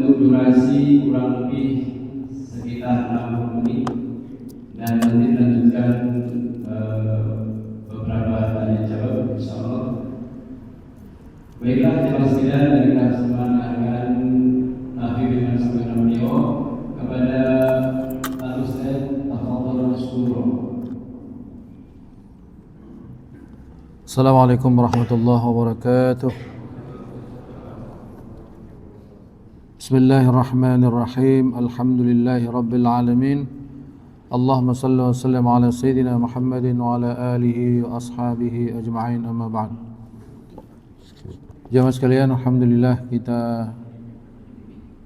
untuk durasi kurang lebih sekitar 60 menit dan nanti dilanjutkan beberapa tanya jawab insyaallah. Baiklah jemaah sekalian, dari kesempatan akan Habib dengan saudara beliau kepada Al-Ustaz Tafadhal Masykur. Assalamualaikum warahmatullahi wabarakatuh. Bismillahirrahmanirrahim. Alhamdulillahi rabbil alamin. Allahumma salli wa sallim ala sayyidina Muhammadin wa ala alihi wa ashabihi ajma'in, amma ba'd. Jemaah sekalian, alhamdulillah kita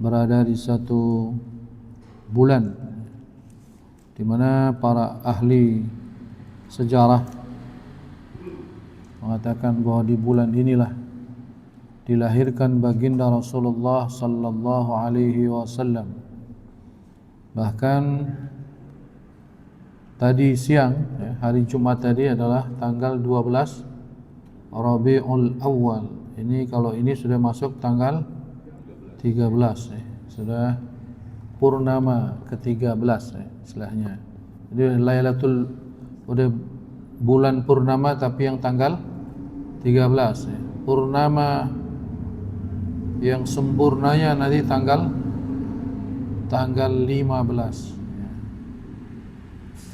berada di satu bulan di mana para ahli sejarah mengatakan bahwa di bulan inilah dilahirkan baginda Rasulullah sallallahu alaihi wasallam. Bahkan tadi siang, hari Jumat tadi adalah tanggal 12 Rabiul Awal. Ini kalau ini sudah masuk tanggal 13, sudah purnama ke-13 istilahnya. Jadi Lailatul, udah bulan purnama tapi yang tanggal 13. Purnama yang sempurnanya nanti tanggal 15.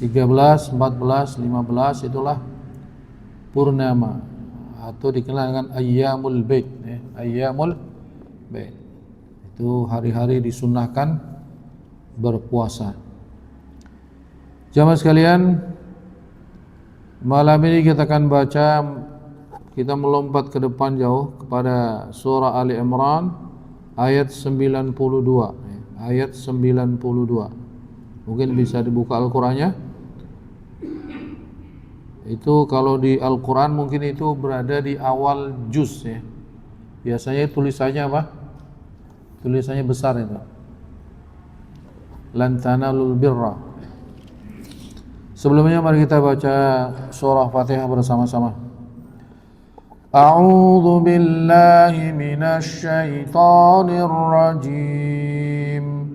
13, 14, 15 itulah purnama atau dikenal dengan Ayyamul Bait, Ayyamul Bait. Itu hari-hari disunnahkan berpuasa. Jamaah sekalian, malam ini kita akan baca, kita melompat ke depan jauh kepada surah Ali Imran ayat 92. Ayat 92. Mungkin bisa dibuka Al-Qur'annya. Itu kalau di Al-Quran mungkin itu berada di awal juz ya. Biasanya tulisannya apa? Tulisannya besar itu. Lan tanalul birra. Sebelumnya mari kita baca surah Fatihah bersama-sama. A'udzu billahi minasy syaithanir rajim.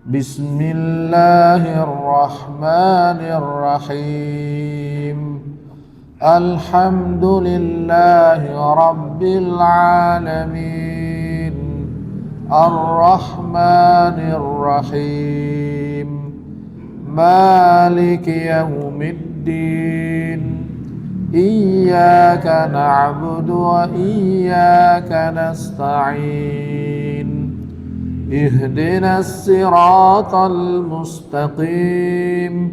Bismillahirrahmanirrahim. Alhamdulillahi rabbil alamin. Ar-Rahmanir Rahim. Maliki yaumiddin. Iyyaka na'budu wa iyyaka nasta'in. Ihdinas siratal mustaqim.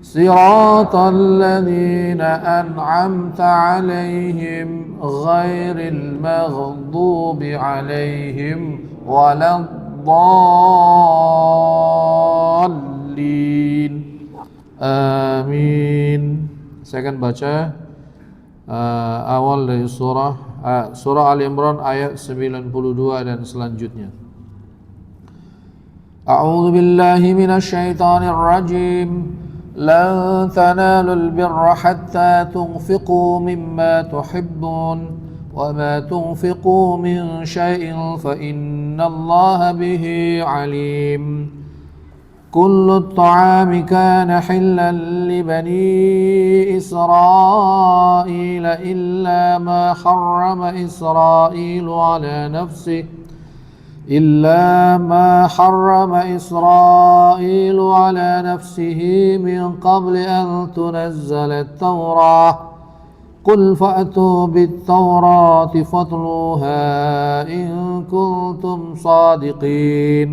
Siratal ladzina an'amta 'alaihim ghairil maghdubi 'alaihim waladdallin. Amin. Saya akan baca awal dari surah Ali Imran ayat 92 dan selanjutnya. A'udzu billahi minasy syaithanir rajim. Lan tanalul birra hatta tunfiqu mimma tuhibbun wa ma tunfiqu min syai'in fa innallaha bihi 'alim. Kullu at-ta'ami kana hillan li bani Israila illa ma harrama Israilu ala nafsihi إلا ما حرم إسرائيل على نفسه من قبل أن تنزل التوراة قل فأتوا بالتوراة فاتلوها إن كنتم صادقين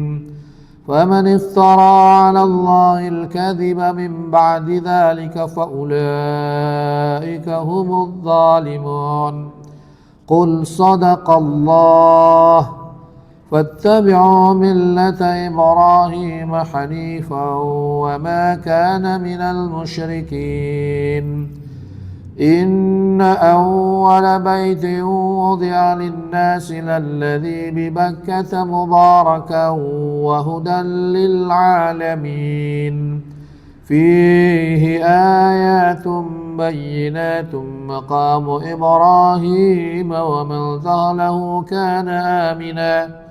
فمن افترى على الله الكذب من بعد ذلك فأولئك هم الظالمون قل صدق الله واتبعوا ملة إبراهيم حنيفا وما كان من المشركين إن أول بيت وضع للناس للذي ببكة مباركا وهدى للعالمين فيه آيات بينات مقام إبراهيم ومن دخله كان آمنا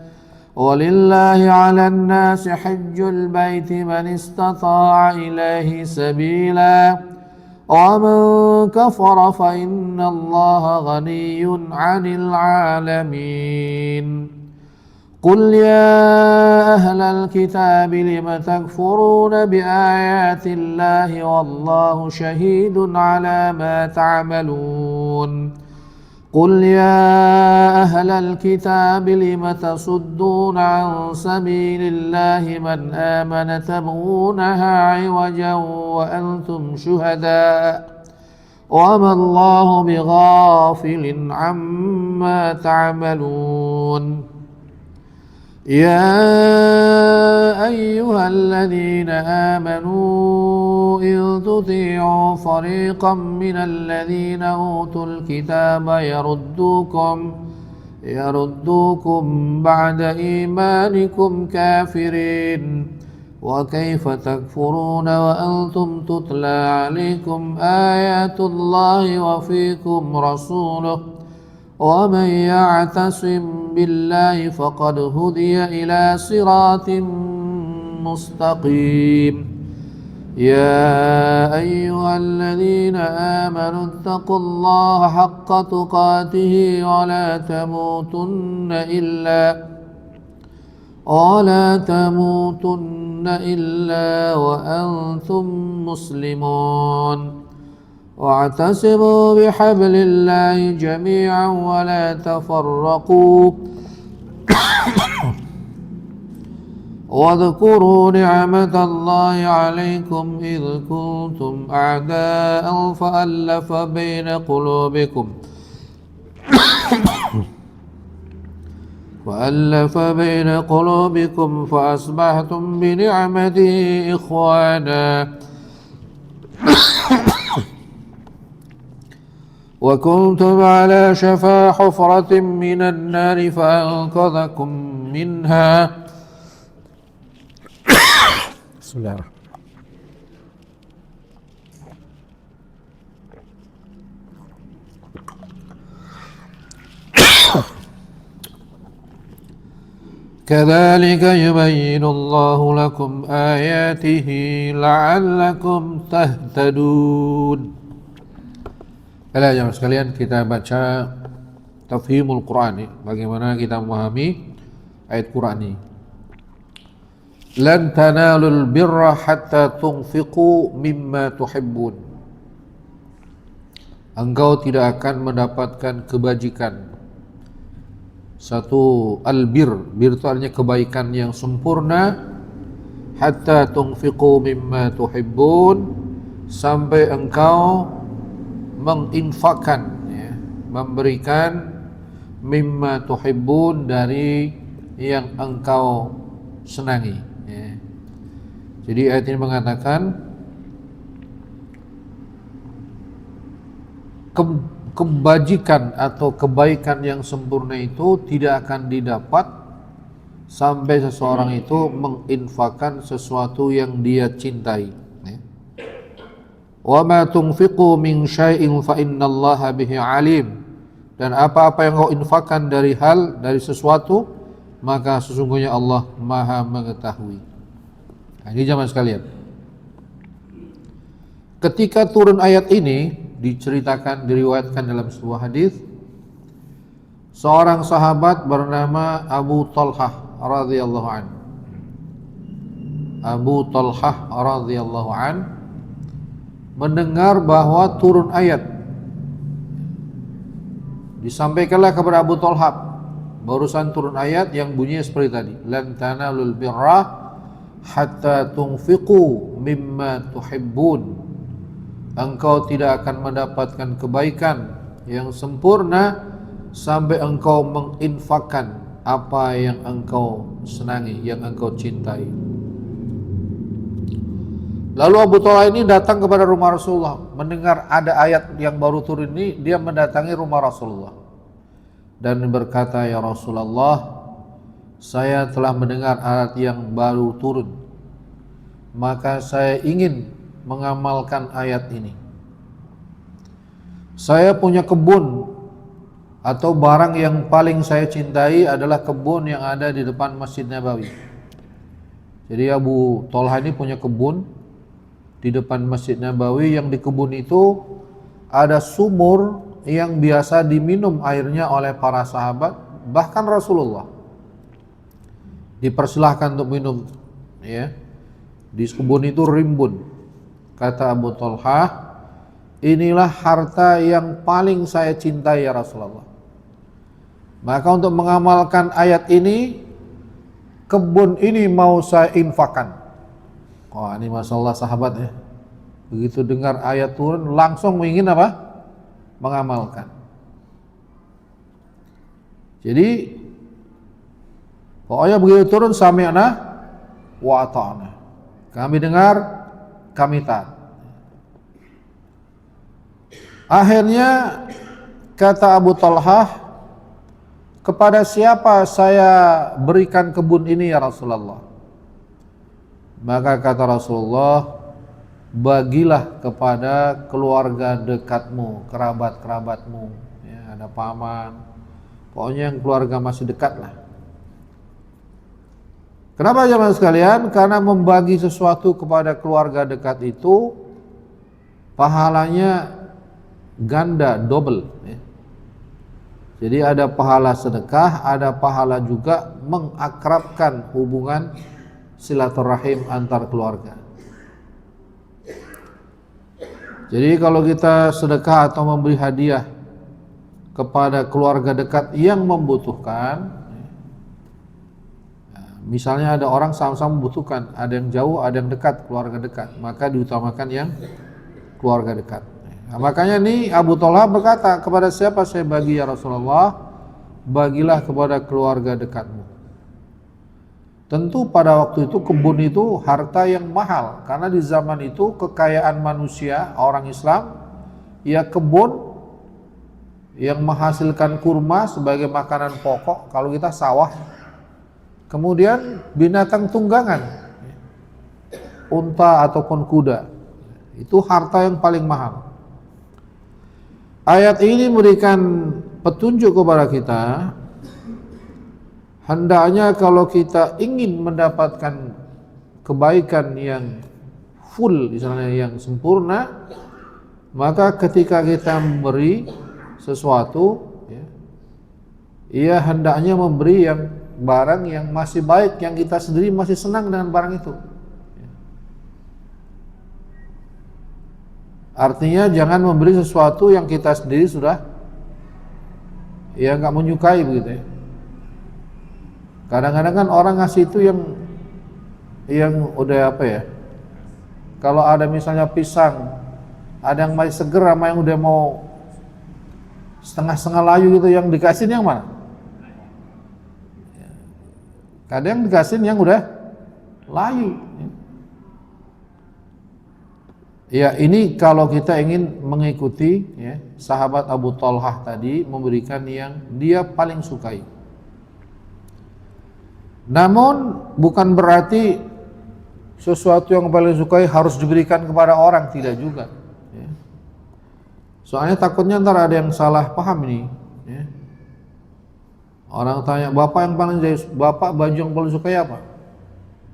ولله على الناس حج البيت من استطاع إليه سبيلا ومن كفر فإن الله غني عن العالمين قل يا أهل الكتاب لم تكفرون بآيات الله والله شهيد على ما تعملون قل يا أهل الكتاب لم تصدون عن سبيل الله من آمن تبغونها عوجا وأنتم شهداء وما الله بغافل عما تعملون يا أيها الذين آمنوا إن تطيعوا فريقا من الذين أوتوا الكتاب يردوكم بعد إيمانكم كافرين وكيف تكفرون وأنتم تتلى عليكم آيات الله وفيكم رسوله ومن يعتصم بالله فقد هدي إلى صراط مستقيم يا أيها الذين آمنوا اتقوا الله حق تقاته ولا تموتن إلا وأنتم مسلمون واعتصموا بحبل الله جميعا ولا تفرقوا واذكروا نعمة الله عليكم إذ كنتم أعداء فألف بين قلوبكم فأصبحتم بنعمته إخوانا وكنتم على شفا حفرة من النار فأنقذكم منها بسم الله الرحمن كذلك يبين الله لكم آياته لعلكم تهتدون. Jemaah sekalian, kita baca Tafhimul Quran, bagaimana kita memahami ayat Quran ini. Lan tanalul birra hatta tunfiqu mimma tuhibbun. Engkau tidak akan mendapatkan kebajikan. Satu albir, bir itu artinya kebaikan yang sempurna. Hatta tunfiqu mimma tuhibbun, sampai engkau menginfakkan, ya, memberikan mimma tuhibbun, dari yang engkau senangi, ya. Jadi ayat ini mengatakan kebajikan atau kebaikan yang sempurna itu tidak akan didapat sampai seseorang itu menginfakkan sesuatu yang dia cintai. Wa ma tunfiqu min syai'in fa innallaha bihi alim. Dan apa-apa yang kau infakkan dari sesuatu, maka sesungguhnya Allah Maha mengetahui. Nah, ini jemaah sekalian, ketika turun ayat ini, diriwayatkan dalam sebuah hadis, seorang sahabat bernama Abu Talhah radhiyallahu an. Abu Talhah radhiyallahu an mendengar bahwa turun ayat. Disampaikanlah kepada Abu Talhah, barusan turun ayat yang bunyinya seperti tadi, lan tanalul birra hatta tunfiqu mimma tuhibbun. Engkau tidak akan mendapatkan kebaikan yang sempurna sampai engkau menginfakkan apa yang engkau senangi, yang engkau cintai. Lalu Abu Talhah ini datang kepada rumah Rasulullah, mendengar ada ayat yang baru turun ini, dia mendatangi rumah Rasulullah dan berkata, ya Rasulullah, saya telah mendengar ayat yang baru turun, maka saya ingin mengamalkan ayat ini. Saya punya kebun atau barang yang paling saya cintai adalah kebun yang ada di depan Masjid Nabawi. Jadi Abu Thalhah ini punya kebun di depan Masjid Nabawi, yang di kebun itu ada sumur yang biasa diminum airnya oleh para sahabat, bahkan Rasulullah dipersilahkan untuk minum, ya. Di kebun itu rimbun. Kata Abu Thalhah, inilah harta yang paling saya cintai ya Rasulullah. Maka untuk mengamalkan ayat ini, kebun ini mau saya infakkan. Wah, ini Masya Allah sahabat ya. Begitu dengar ayat turun langsung ingin apa? Mengamalkan. Jadi pokoknya begitu turun, sami'na wa ata'na. Kami dengar, kami taat. Akhirnya kata Abu Thalhah, kepada siapa saya berikan kebun ini ya Rasulullah? Maka kata Rasulullah, bagilah kepada keluarga dekatmu, kerabat-kerabatmu, ya, ada paman, pokoknya yang keluarga masih dekat lah. Kenapa jemaah sekalian? Karena membagi sesuatu kepada keluarga dekat itu pahalanya ganda, double, ya. Jadi ada pahala sedekah, ada pahala juga mengakrabkan hubungan silaturahim antar keluarga. Jadi kalau kita sedekah atau memberi hadiah kepada keluarga dekat yang membutuhkan, misalnya ada orang sama-sama membutuhkan, ada yang jauh, ada yang dekat, keluarga dekat, maka diutamakan yang keluarga dekat. Nah, makanya nih Abu Thalhah berkata, kepada siapa saya bagi ya Rasulullah? Bagilah kepada keluarga dekatmu. Tentu pada waktu itu kebun itu harta yang mahal, karena di zaman itu kekayaan manusia, orang Islam, ya kebun yang menghasilkan kurma sebagai makanan pokok, kalau kita sawah. Kemudian binatang tunggangan, unta ataupun kuda, itu harta yang paling mahal. Ayat ini memberikan petunjuk kepada kita, hendaknya kalau kita ingin mendapatkan kebaikan yang full, misalnya yang sempurna, maka ketika kita memberi sesuatu, ya, ia hendaknya memberi yang barang yang masih baik, yang kita sendiri masih senang dengan barang itu. Artinya jangan memberi sesuatu yang kita sendiri sudah ya nggak menyukai begitu ya. Kadang-kadang kan orang ngasih itu yang udah apa ya? Kalau ada misalnya pisang, ada yang masih seger sama yang udah mau setengah-setengah layu gitu, yang dikasih yang mana? Kadang dikasih yang udah layu. Ya, ini kalau kita ingin mengikuti ya, sahabat Abu Thalhah tadi, memberikan yang dia paling sukai. Namun bukan berarti sesuatu yang paling sukai harus diberikan kepada orang, tidak juga. Ya. Soalnya takutnya ntar ada yang salah paham ini. Ya. Orang tanya, bapak baju yang paling sukai apa?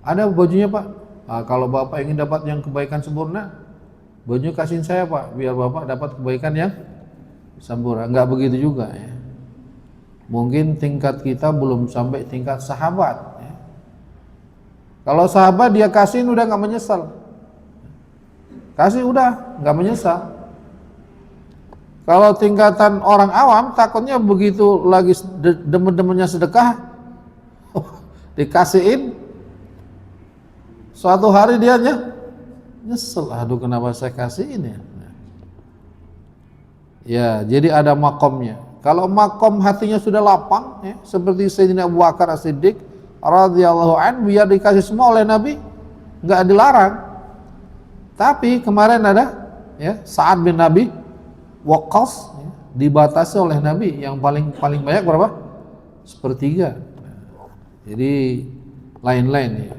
Ada bajunya pak? Nah, kalau bapak ingin dapat yang kebaikan sempurna, baju kasihin saya pak, biar bapak dapat kebaikan yang sempurna. Enggak begitu juga ya. Mungkin tingkat kita belum sampai tingkat sahabat ya. Kalau sahabat dia kasihin udah nggak menyesal, kasih udah nggak menyesal. Kalau tingkatan orang awam takutnya begitu lagi demen-demennya sedekah dikasihin, suatu hari dia nyesel, aduh kenapa saya kasih ini ya. Jadi ada makomnya. Kalau makom hatinya sudah lapang ya, seperti Sayyidina Abu Bakar As-Siddiq radhiyallahu anhu, biar dikasih semua oleh Nabi, nggak dilarang. Tapi kemarin ada ya Sa'ad bin Nabi Waqqas ya, dibatasi oleh Nabi, yang paling banyak berapa? Sepertiga. Jadi lain-lain ya.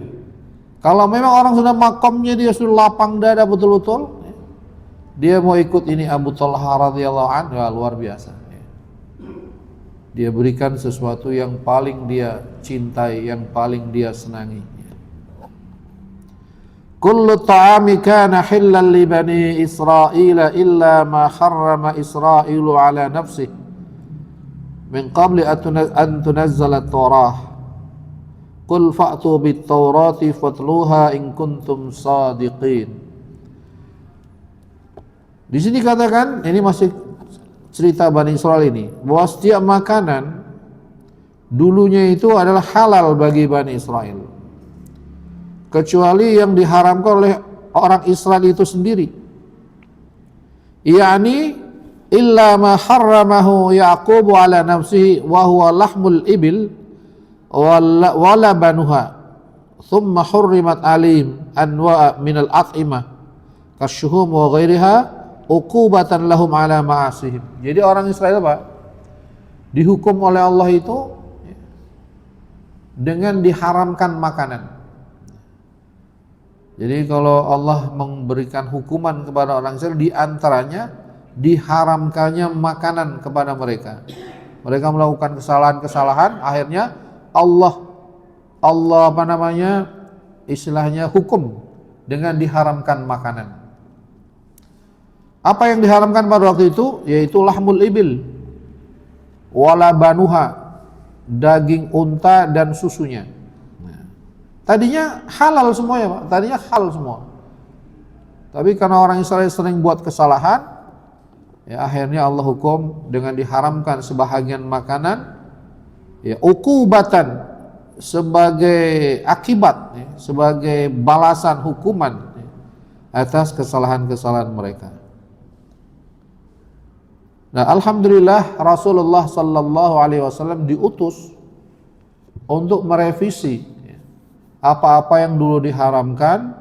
Kalau memang orang sudah makomnya dia sudah lapang dada betul-betul, ya, dia mau ikut ini Abu Thalhah radhiyallahu anhu, ya, luar biasa. Ya. Dia berikan sesuatu yang paling dia cintai, yang paling dia senangi. Kullu ta'ami kana hillan li bani Israila illa ma harrama Israilu ala nafsihi min qabli an tunazzala at-Taurah. Qul fa'tu bit-Taurati fatluha in kuntum sadiqin. Di sini katakan, ini masih cerita Bani Israel ini, bahwa setiap makanan dulunya itu adalah halal bagi Bani Israel, kecuali yang diharamkan oleh orang Israel itu sendiri, yakni illa ma harramahu Ya'qub ala nafsihi wa huwa lahmul ibil wa labanuha thumma hurrimat alim anwa' minal at'imah kasyuhum wa ghairiha uqubatan lahum ala ma'asihim. Jadi orang Israel Pak dihukum oleh Allah itu dengan diharamkan makanan. Jadi kalau Allah memberikan hukuman kepada orang Israel, di antaranya diharamkannya makanan kepada mereka. Mereka melakukan kesalahan-kesalahan, akhirnya Allah istilahnya hukum dengan diharamkan makanan. Apa yang diharamkan pada waktu itu? Yaitu lahmul ibil, wala banuha, daging unta dan susunya. Tadinya halal semua ya Pak, tadinya halal semua. Tapi karena orang Israel sering buat kesalahan, ya akhirnya Allah hukum dengan diharamkan sebahagian makanan, ya uqubatan, sebagai akibat, ya, sebagai balasan hukuman, ya, atas kesalahan-kesalahan mereka. Nah, alhamdulillah Rasulullah sallallahu alaihi wasallam diutus untuk merevisi apa-apa yang dulu diharamkan,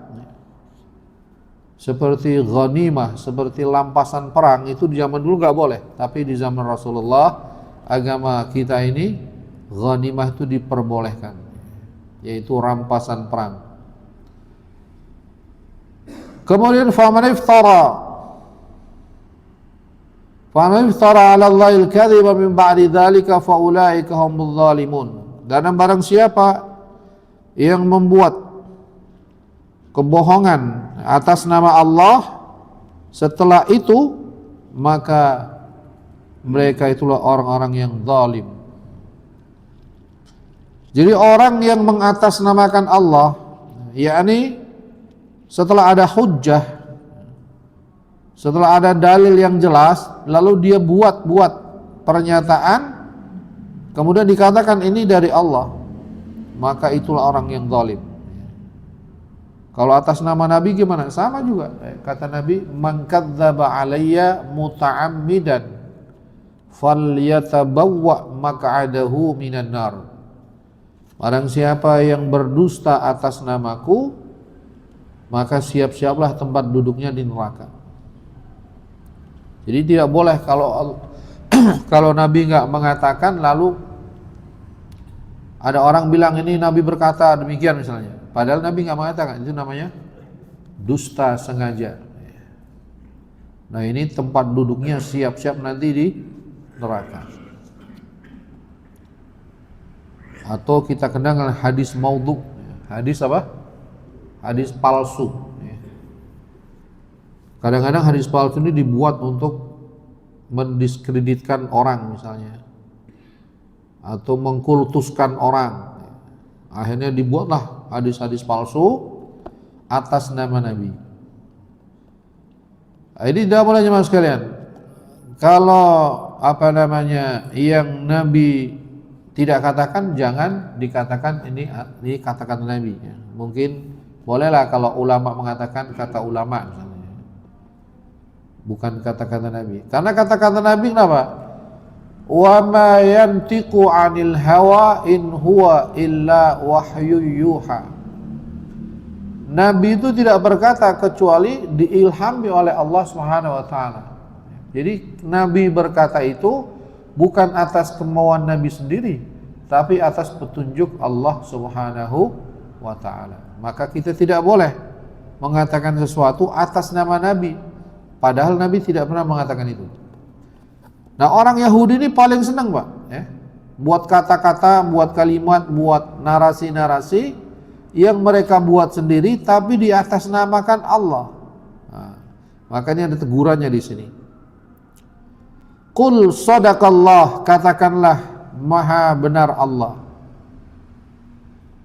seperti ghanimah, seperti lampasan perang, itu di zaman dulu nggak boleh, tapi di zaman Rasulullah, agama kita ini, ghanimah itu diperbolehkan, yaitu rampasan perang. Kemudian faman iftara ala Allahil kadhiba min ba'di dzalika fa ulaika humudz zalimun. Dan barang siapa yang membuat kebohongan atas nama Allah setelah itu, maka mereka itulah orang-orang yang zalim. Jadi orang yang mengatasnamakan Allah, yakni setelah ada hujjah, setelah ada dalil yang jelas, lalu dia buat pernyataan, kemudian dikatakan ini dari Allah, maka itulah orang yang zalim. Kalau atas nama Nabi gimana? Sama juga. Kata Nabi, man kadzdzaba alayya muta'ammidan falyatabawwa maq'adahu minan nar. Barang siapa yang berdusta atas namaku, maka siap-siaplah tempat duduknya di neraka. Jadi tidak boleh kalau Nabi nggak mengatakan, lalu ada orang bilang ini Nabi berkata demikian misalnya, padahal Nabi nggak mengatakan, itu namanya dusta sengaja. Nah ini tempat duduknya siap-siap nanti di neraka. Atau kita kenal dengan hadis maudhu. Hadis apa? Hadis palsu. Kadang-kadang hadis palsu ini dibuat untuk mendiskreditkan orang misalnya, atau mengkultuskan orang. Akhirnya dibuatlah hadis-hadis palsu atas nama Nabi. Ini tidak boleh jemaah sekalian. Kalau yang Nabi tidak katakan, jangan dikatakan ini kata-kata Nabi. Mungkin bolehlah kalau ulama mengatakan kata ulama misalnya, bukan kata-kata Nabi. Karena kata-kata Nabi kenapa? Wa ma yantiqu 'anil hawa in huwa illa wahyu yuha. Nabi itu tidak berkata kecuali diilhami oleh Allah Subhanahu wa taala. Jadi Nabi berkata itu bukan atas kemauan Nabi sendiri, tapi atas petunjuk Allah Subhanahu wa taala. Maka kita tidak boleh mengatakan sesuatu atas nama Nabi, padahal Nabi tidak pernah mengatakan itu. Nah orang Yahudi ini paling senang Pak, ya. buat kata-kata, buat kalimat, buat narasi-narasi yang mereka buat sendiri tapi di atas namakan Allah. Nah, makanya ada tegurannya di sini. Qul sadaqallah, katakanlah maha benar Allah.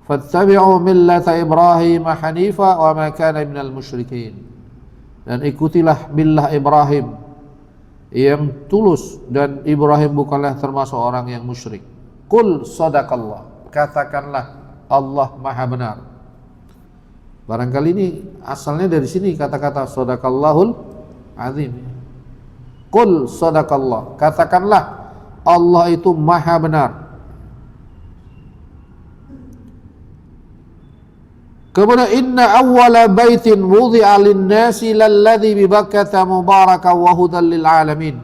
Fattabi'u millata Ibrahim hanifa wa ma kana minal musyrikin. Dan ikutilah millah Ibrahim yang tulus, dan Ibrahim bukanlah termasuk orang yang musyrik. Qul sadaqallah, katakanlah Allah maha benar. Barangkali ini asalnya dari sini kata-kata sadaqallahul azim. Qul sadaqallah, katakanlah Allah itu maha benar. Kemudian inna awwala baitin wudi'a lin-nasi lalladzi bi Bakkah mubarakan wa hudan lil alamin.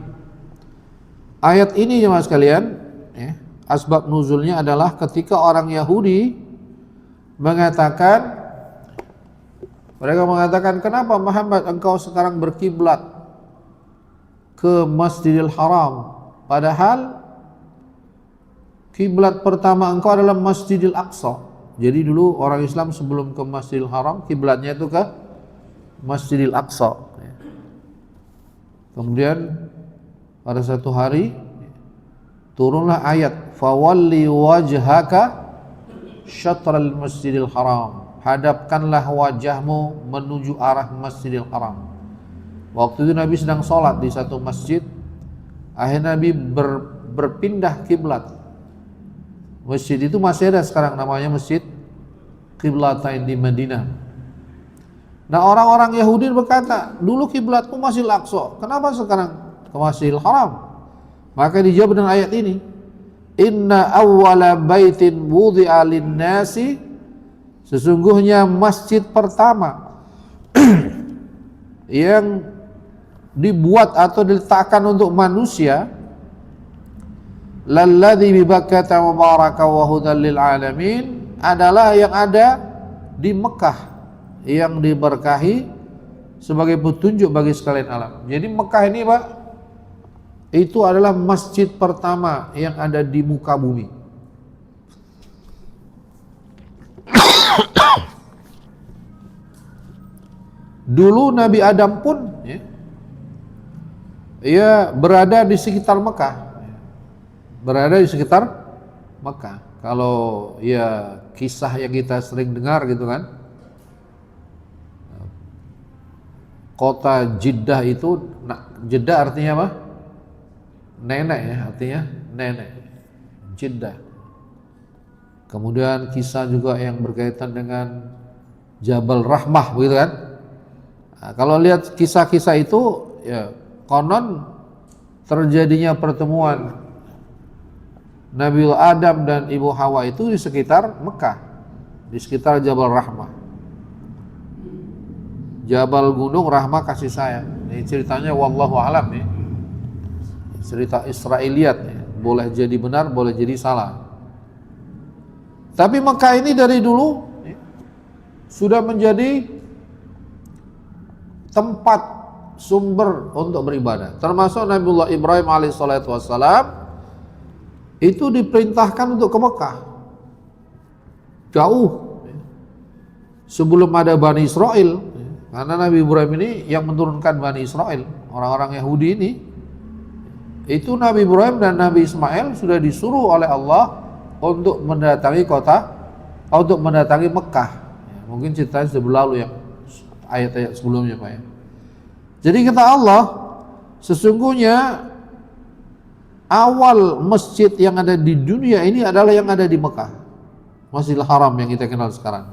Ayat ini jemaah sekalian, asbab nuzulnya adalah ketika orang Yahudi mereka mengatakan, kenapa Muhammad engkau sekarang berkiblat ke Masjidil Haram, padahal kiblat pertama engkau adalah Masjidil Aqsa. Jadi dulu orang Islam sebelum ke Masjidil Haram, kiblatnya itu ke Masjidil Aqsa. Kemudian pada satu hari turunlah ayat, fawalli wajhaka syatral Masjidil Haram, hadapkanlah wajahmu menuju arah Masjidil Haram. Waktu itu Nabi sedang sholat di satu masjid. Akhirnya Nabi berpindah kiblat. Masjid itu masih ada sekarang, namanya Masjid Qiblatain di Madinah. Nah, orang-orang Yahudi berkata, dulu kiblatmu Masjidil Aqsa, kenapa sekarang ke Masjidil Haram? Maka dijawab dengan ayat ini, inna awwala baitin wudi'a lin-nasi, sesungguhnya masjid pertama yang dibuat atau diletakkan untuk manusia, lalladzi bi Bakkah mubarakan wa hudan lil alamin, adalah yang ada di Mekah yang diberkahi sebagai petunjuk bagi sekalian alam. Jadi Mekah ini Pak, itu adalah masjid pertama yang ada di muka bumi. Dulu Nabi Adam pun ia berada di sekitar Mekah. Berada di sekitar Mekah. Kalau ya kisah yang kita sering dengar gitu kan, kota Jeddah itu, Jeddah artinya apa? Nenek ya, artinya nenek. Jeddah. Kemudian kisah juga yang berkaitan dengan Jabal Rahmah begitu kan. Nah, kalau lihat kisah-kisah itu ya konon terjadinya pertemuan Nabi Adam dan Ibu Hawa itu di sekitar Mekah, di sekitar Jabal Rahmah. Jabal Gunung Rahmah kasih sayang. Ini ceritanya wallahu alam ya. Cerita Israiliyat ya. Boleh jadi benar, boleh jadi salah. Tapi Mekah ini dari dulu ya, sudah menjadi tempat sumber untuk beribadah. Termasuk Nabiullah Ibrahim alaihissalatu wassalam itu diperintahkan untuk ke Mekah. Jauh sebelum ada Bani Israel. Karena Nabi Ibrahim ini yang menurunkan Bani Israel, orang-orang Yahudi ini. Itu Nabi Ibrahim dan Nabi Ismail sudah disuruh oleh Allah untuk mendatangi untuk mendatangi Mekah. Mungkin ceritanya sudah berlalu yang ayat-ayat sebelumnya Pak ya. Jadi kata Allah, sesungguhnya awal masjid yang ada di dunia ini adalah yang ada di Mekah, Masjidil Haram yang kita kenal sekarang.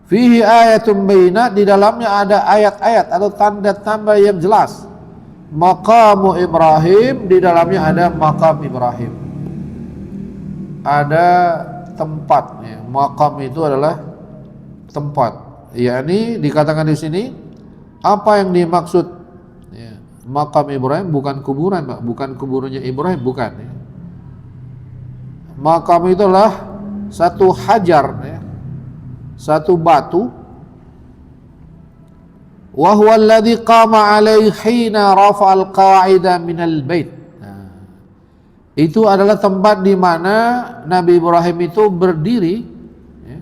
Fihi ayatun bayyinat, di dalamnya ada ayat-ayat atau tanda-tanda yang jelas. Maqamu Ibrahim, di dalamnya ada makam Ibrahim. Ada tempat ya. Maqam itu adalah tempat. Yakni dikatakan di sini apa yang dimaksud ya, makam Ibrahim bukan kuburan Pak, bukan kuburannya Ibrahim, bukan ya. Makam itulah satu hajar ya, satu batu, wa huwa alladhi qama alaihi hina rafa'al qa'ida minal bait. Nah, Itu adalah tempat di mana Nabi Ibrahim itu berdiri, ya,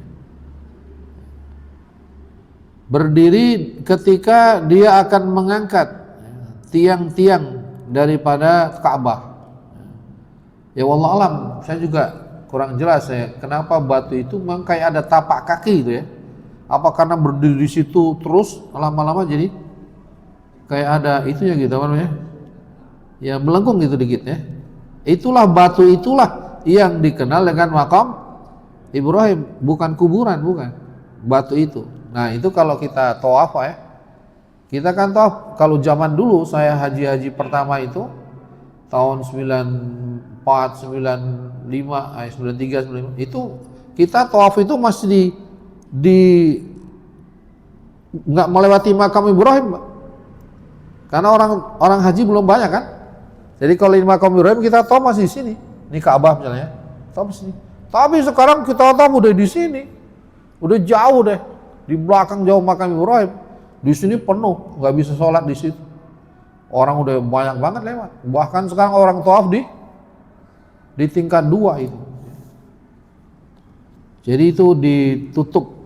berdiri ketika dia akan mengangkat tiang-tiang daripada Ka'bah. Ya wallah alam, saya juga kurang jelas ya, kenapa batu itu memang kayak ada tapak kaki itu ya. Apa karena berdiri di situ terus lama-lama jadi kayak ada itunya gitu apa namanya? Ya melengkung gitu dikit ya. Itulah batu itulah yang dikenal dengan makam Ibrahim, bukan kuburan, bukan. Batu itu. Nah, itu kalau kita tawaf ya. Kita kan tawaf kalau zaman dulu saya haji pertama itu tahun 94, 95, 93, 95 itu kita tawaf itu masih di nggak melewati makam Ibrahim, Pak. Karena orang haji belum banyak kan. Jadi kalau di makam Ibrahim kita tawaf masih di sini. Ini Ka'bah misalnya, tawaf di sini. Tapi sekarang kita tawaf udah di sini. Udah jauh deh. Di belakang jauh makam Ibrahim. Di sini penuh, nggak bisa sholat di situ. Orang udah banyak banget lewat. Bahkan sekarang orang tawaf di tingkat 2 itu. Jadi itu ditutup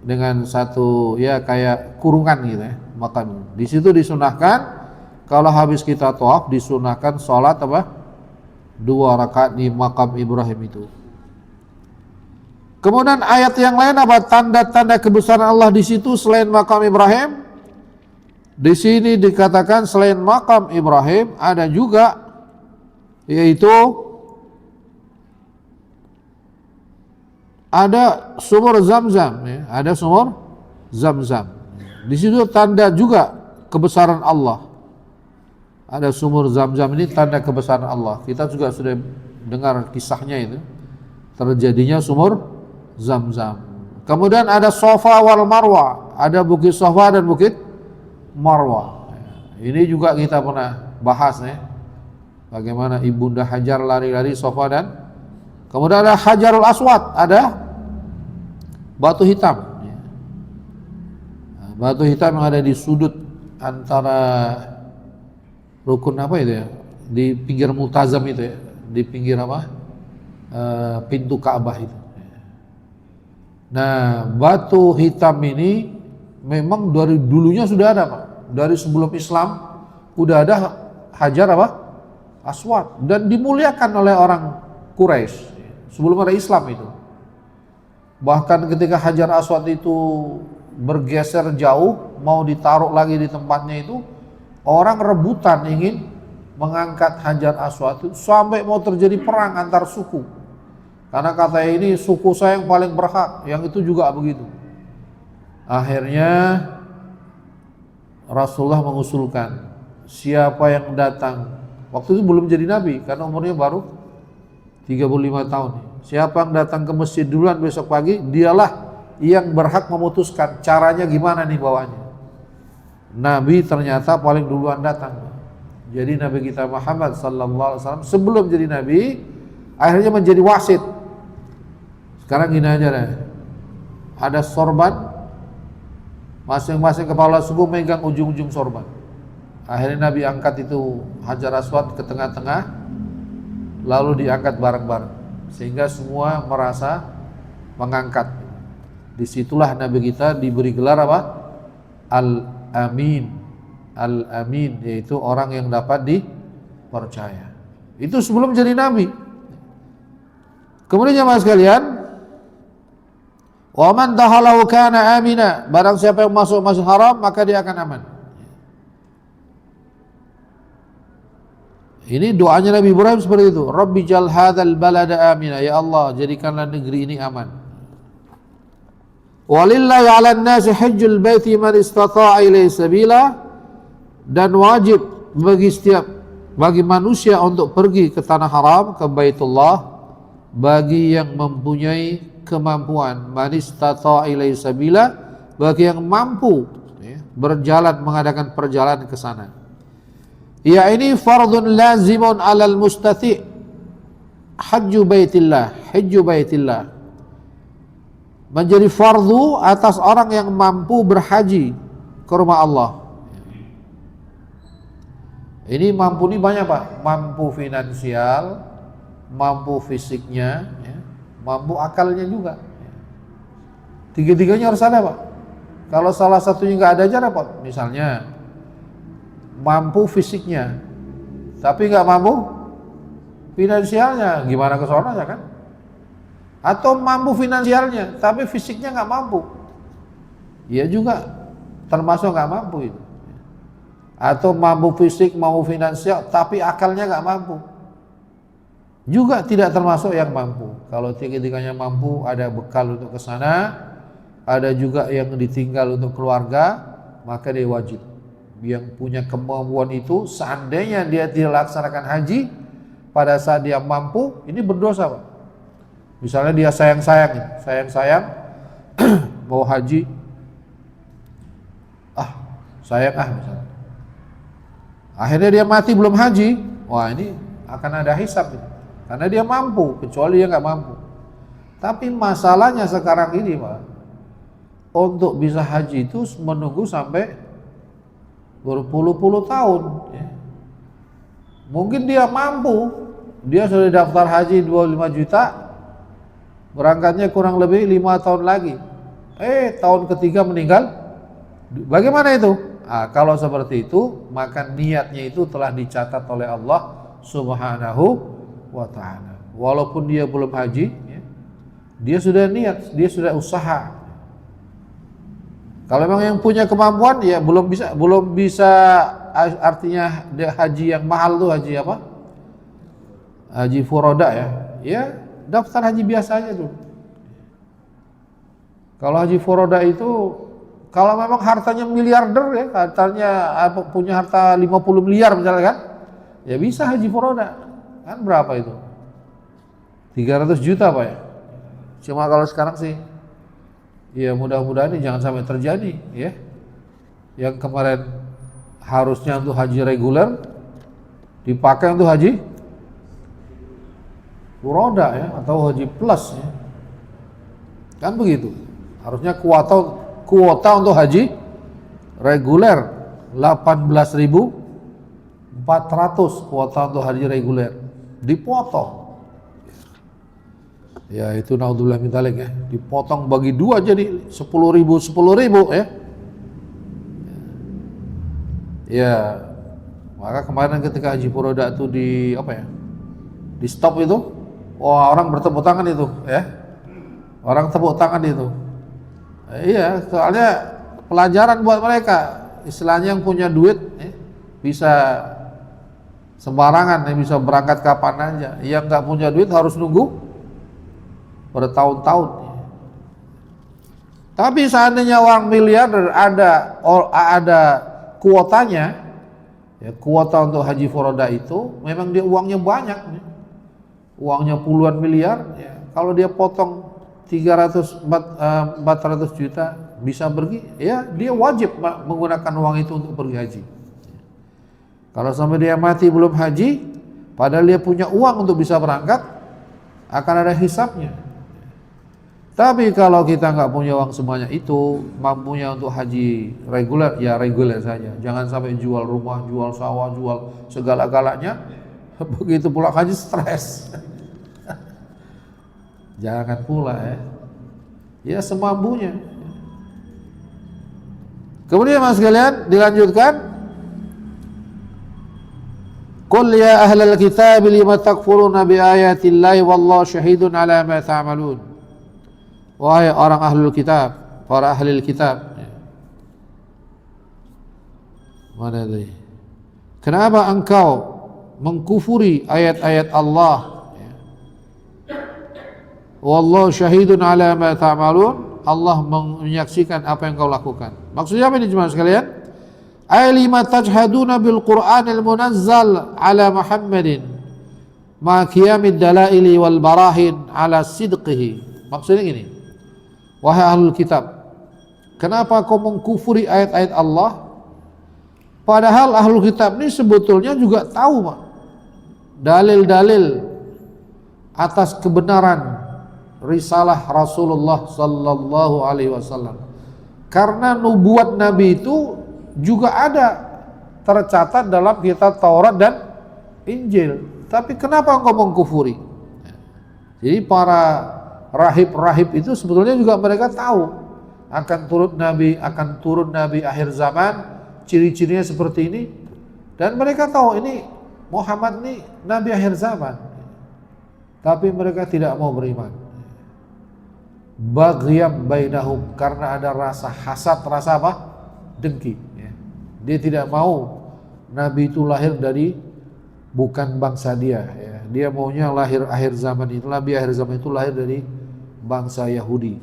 dengan satu ya kayak kurungan gitu ya, makam. Di situ disunahkan kalau habis kita tawaf disunahkan sholat apa? 2 rakaat di makam Ibrahim itu. Kemudian ayat yang lain apa? Tanda-tanda kebesaran Allah di situ selain makam Ibrahim. Di sini dikatakan selain makam Ibrahim ada juga yaitu ada sumur Zam-Zam ya, ada sumur Zam-Zam. Di situ tanda juga kebesaran Allah. Ada sumur Zam-Zam ini tanda kebesaran Allah. Kita juga sudah dengar kisahnya itu. Terjadinya sumur Zam-Zam. Kemudian ada Safa wal Marwa, ada bukit Safa dan bukit Marwa. Ini juga kita pernah bahas ya. Bagaimana Ibunda Hajar lari-lari Safa dan kemudian ada Hajarul Aswad, ada batu hitam. Batu hitam yang ada di sudut antara rukun apa itu ya? Di pinggir Multazam itu ya, di pinggir apa? Pintu Ka'bah itu. Nah, batu hitam ini memang dari dulunya sudah ada, Pak. Dari sebelum Islam udah ada Hajar apa? Aswad dan dimuliakan oleh orang Quraisy sebelum ada Islam itu. Bahkan ketika Hajar Aswad itu bergeser jauh mau ditaruh lagi di tempatnya itu, orang rebutan ingin mengangkat Hajar Aswad itu sampai mau terjadi perang antar suku. Karena katanya ini suku saya yang paling berhak, yang itu juga begitu. Akhirnya Rasulullah mengusulkan siapa yang datang, waktu itu belum jadi nabi karena umurnya baru 35 tahun. Siapa yang datang ke masjid duluan besok pagi, dialah yang berhak memutuskan caranya gimana nih bawanya. Nabi ternyata paling duluan datang. Jadi Nabi kita Muhammad sallallahu alaihi wasallam sebelum jadi nabi akhirnya menjadi wasit. Sekarang gini aja deh. Ada sorban, masing-masing kepala suku megang ujung-ujung sorban. Akhirnya Nabi angkat itu Hajar Aswad ke tengah-tengah, lalu diangkat bareng-bareng sehingga semua merasa mengangkat. Disitulah Nabi kita diberi gelar apa? Al-Amin. Al-Amin yaitu orang yang dapat dipercaya. Itu sebelum jadi nabi. Kemudian jemaah sekalian, wa man dakhalahu kana amina. Barang siapa yang masuk masjid haram maka dia akan aman. Ini doanya Nabi Ibrahim seperti itu. Rabbi jal hadzal balada amina. Ya Allah, jadikanlah negeri ini aman. Walillahi 'alan nasi hajjul baiti man istata'a ilaihi sabila. Dan wajib bagi manusia untuk pergi ke tanah haram, ke Baitullah, bagi yang mempunyai kemampuan. Man istata'a ilaihi sabila, bagi yang mampu berjalan, mengadakan perjalanan ke sana. Ya ini fardun lazimun alal mustati' hajju baitillah. Menjadi fardu atas orang yang mampu berhaji ke rumah Allah. Ini mampu ini banyak Pak, mampu finansial, mampu fisiknya, ya, mampu akalnya juga. Tiga-tiganya harus ada, Pak. Kalau salah satunya nggak ada aja repot. Misalnya mampu fisiknya, tapi nggak mampu finansialnya, gimana ke sononya kan? Atau mampu finansialnya, tapi fisiknya nggak mampu, ya juga termasuk nggak mampu itu. Atau mampu fisik, mampu finansial, tapi akalnya nggak mampu, juga tidak termasuk yang mampu. Kalau tiga-tiganya mampu, ada bekal untuk ke sana, ada juga yang ditinggal untuk keluarga, maka dia wajib. Yang punya kemampuan itu, seandainya dia tidak laksanakan haji pada saat dia mampu, ini berdosa, Pak. Misalnya dia sayang-sayang mau haji, misalnya. Akhirnya dia mati belum haji, wah ini akan ada hisab gitu. Karena dia mampu, kecuali dia nggak mampu. Tapi masalahnya sekarang ini, Pak, untuk bisa haji itu menunggu sampai berpuluh-puluh tahun. Ya. Mungkin dia mampu, dia sudah daftar haji 25 juta, berangkatnya kurang lebih 5 tahun lagi. Tahun ketiga meninggal. Bagaimana itu? Kalau seperti itu, maka niatnya itu telah dicatat oleh Allah Subhanahu wa ta'ala. Walaupun dia belum haji, ya, dia sudah niat, dia sudah usaha. Kalau memang yang punya kemampuan, ya belum bisa artinya haji yang mahal tuh haji apa? Haji furoda ya. Ya, daftar haji biasa aja tuh. Kalau haji furoda itu, kalau memang hartanya miliarder ya, punya harta 50 miliar misalnya kan, ya bisa haji furoda. Kan berapa itu? 300 juta Pak ya. Cuma kalau sekarang sih, ya mudah-mudahan ini jangan sampai terjadi ya. Yang kemarin harusnya untuk haji reguler dipakai untuk haji furoda ya, atau haji plus ya. Kan begitu. Harusnya kuota untuk haji reguler 18.400 kuota untuk haji reguler dipotong. Ya itu naudzubillah min dzalik ya, dipotong bagi dua jadi 10.000 ya. Ya, maka kemarin ketika haji furoda itu di stop itu, wah orang bertepuk tangan itu ya. Orang tepuk tangan itu. Iya, soalnya pelajaran buat mereka. Istilahnya yang punya duit bisa sembarangan, bisa berangkat kapan aja. Yang nggak punya duit harus nunggu bertahun-tahun. Tapi seandainya orang miliarder ada kuotanya, ya, kuota untuk haji furoda itu memang dia uangnya banyak, uangnya puluhan miliar. Ya, kalau dia potong 400 juta bisa pergi, ya dia wajib menggunakan uang itu untuk pergi haji. Kalau sampai dia mati belum haji, padahal dia punya uang untuk bisa berangkat, akan ada hisabnya. Tapi kalau kita nggak punya uang sebanyak itu, mampunya untuk haji reguler, ya reguler saja. Jangan sampai jual rumah, jual sawah, jual segala-galanya. Begitu pulang haji stres. Jangan pula ya. Ya semampunya. Kemudian mas sekalian dilanjutkan. Qul ya ahlal kitab lima takfuruna bi ayatillahi wallahu syahidun ala ma ta'malun. Wahai orang ahlul kitab, para ahli kitab. Mana tadi? Kenapa engkau mengkufuri ayat-ayat Allah? Wallahu syahidun ala ma ta'malun. Allah menyaksikan apa yang kau lakukan. Maksudnya apa ini jemaah sekalian? Ay lima tajhaduna bil Qur'anil munazzal ala Muhammadin ma qiyamid dalaili wal barahin ala sidqihi. Maksudnya gini. Wahai ahlul kitab, kenapa kau mengkufuri ayat-ayat Allah? Padahal ahlul kitab ini sebetulnya juga tahu, Pak, dalil-dalil atas kebenaran risalah Rasulullah sallallahu alaihi wasallam. Karena nubuat Nabi itu juga ada tercatat dalam kitab Taurat dan Injil. Tapi kenapa engkau mengkufuri? Jadi para rahib-rahib itu sebetulnya juga mereka tahu akan turun nabi akhir zaman, ciri-cirinya seperti ini, dan mereka tahu ini Muhammad ini nabi akhir zaman. Tapi mereka tidak mau beriman. Baghyam bainahum, karena ada rasa hasad, rasa apa? Dengki. Dia tidak mau nabi itu lahir dari bukan bangsa dia. Dia maunya lahir akhir zaman itu, nabi akhir zaman itu lahir dari bangsa Yahudi.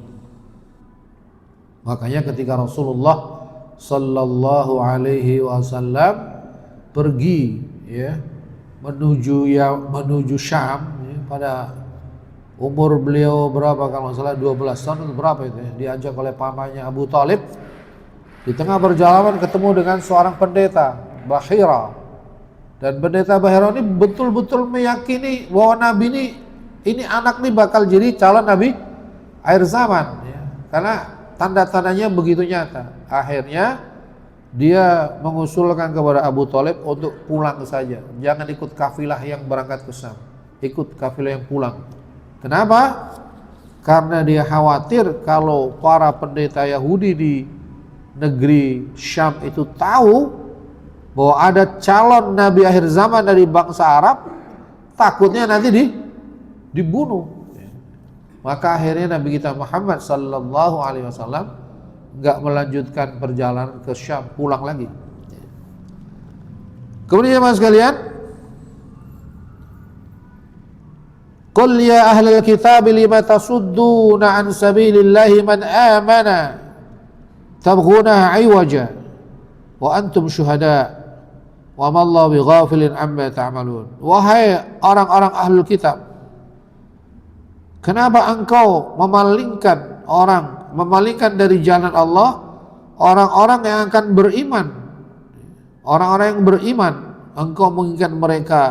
Makanya ketika Rasulullah sallallahu alaihi wasallam pergi menuju Syam pada umur beliau berapa, kalau nggak salah 12 tahun atau berapa itu ya, diajak oleh pamannya Abu Talib. Di tengah perjalanan ketemu dengan seorang pendeta Bahira, dan pendeta Bahira ini betul-betul meyakini bahwa nabi ini anak nih bakal jadi calon nabi akhir zaman ya. Karena tanda-tandanya begitu nyata. Akhirnya dia mengusulkan kepada Abu Talib untuk pulang saja, jangan ikut kafilah yang berangkat ke Syam, ikut kafilah yang pulang. Kenapa? Karena dia khawatir kalau para pendeta Yahudi di negeri Syam itu tahu bahwa ada calon nabi akhir zaman dari bangsa Arab, takutnya nanti dibunuh. Maka akhirnya Nabi kita Muhammad sallallahu alaihi wasallam enggak melanjutkan perjalanan ke Syam, pulang lagi. Kemudian mas sekalian, qul ya ahlal kitab lima tasudduna an sabilillahi man amana tabghuna iwaja wa antum syuhada wa ma Allahu bighafilin amma ta'malun. Wahai orang-orang ahlul kitab, kenapa engkau memalingkan dari jalan Allah orang-orang yang akan beriman? Orang-orang yang beriman, engkau menginginkan mereka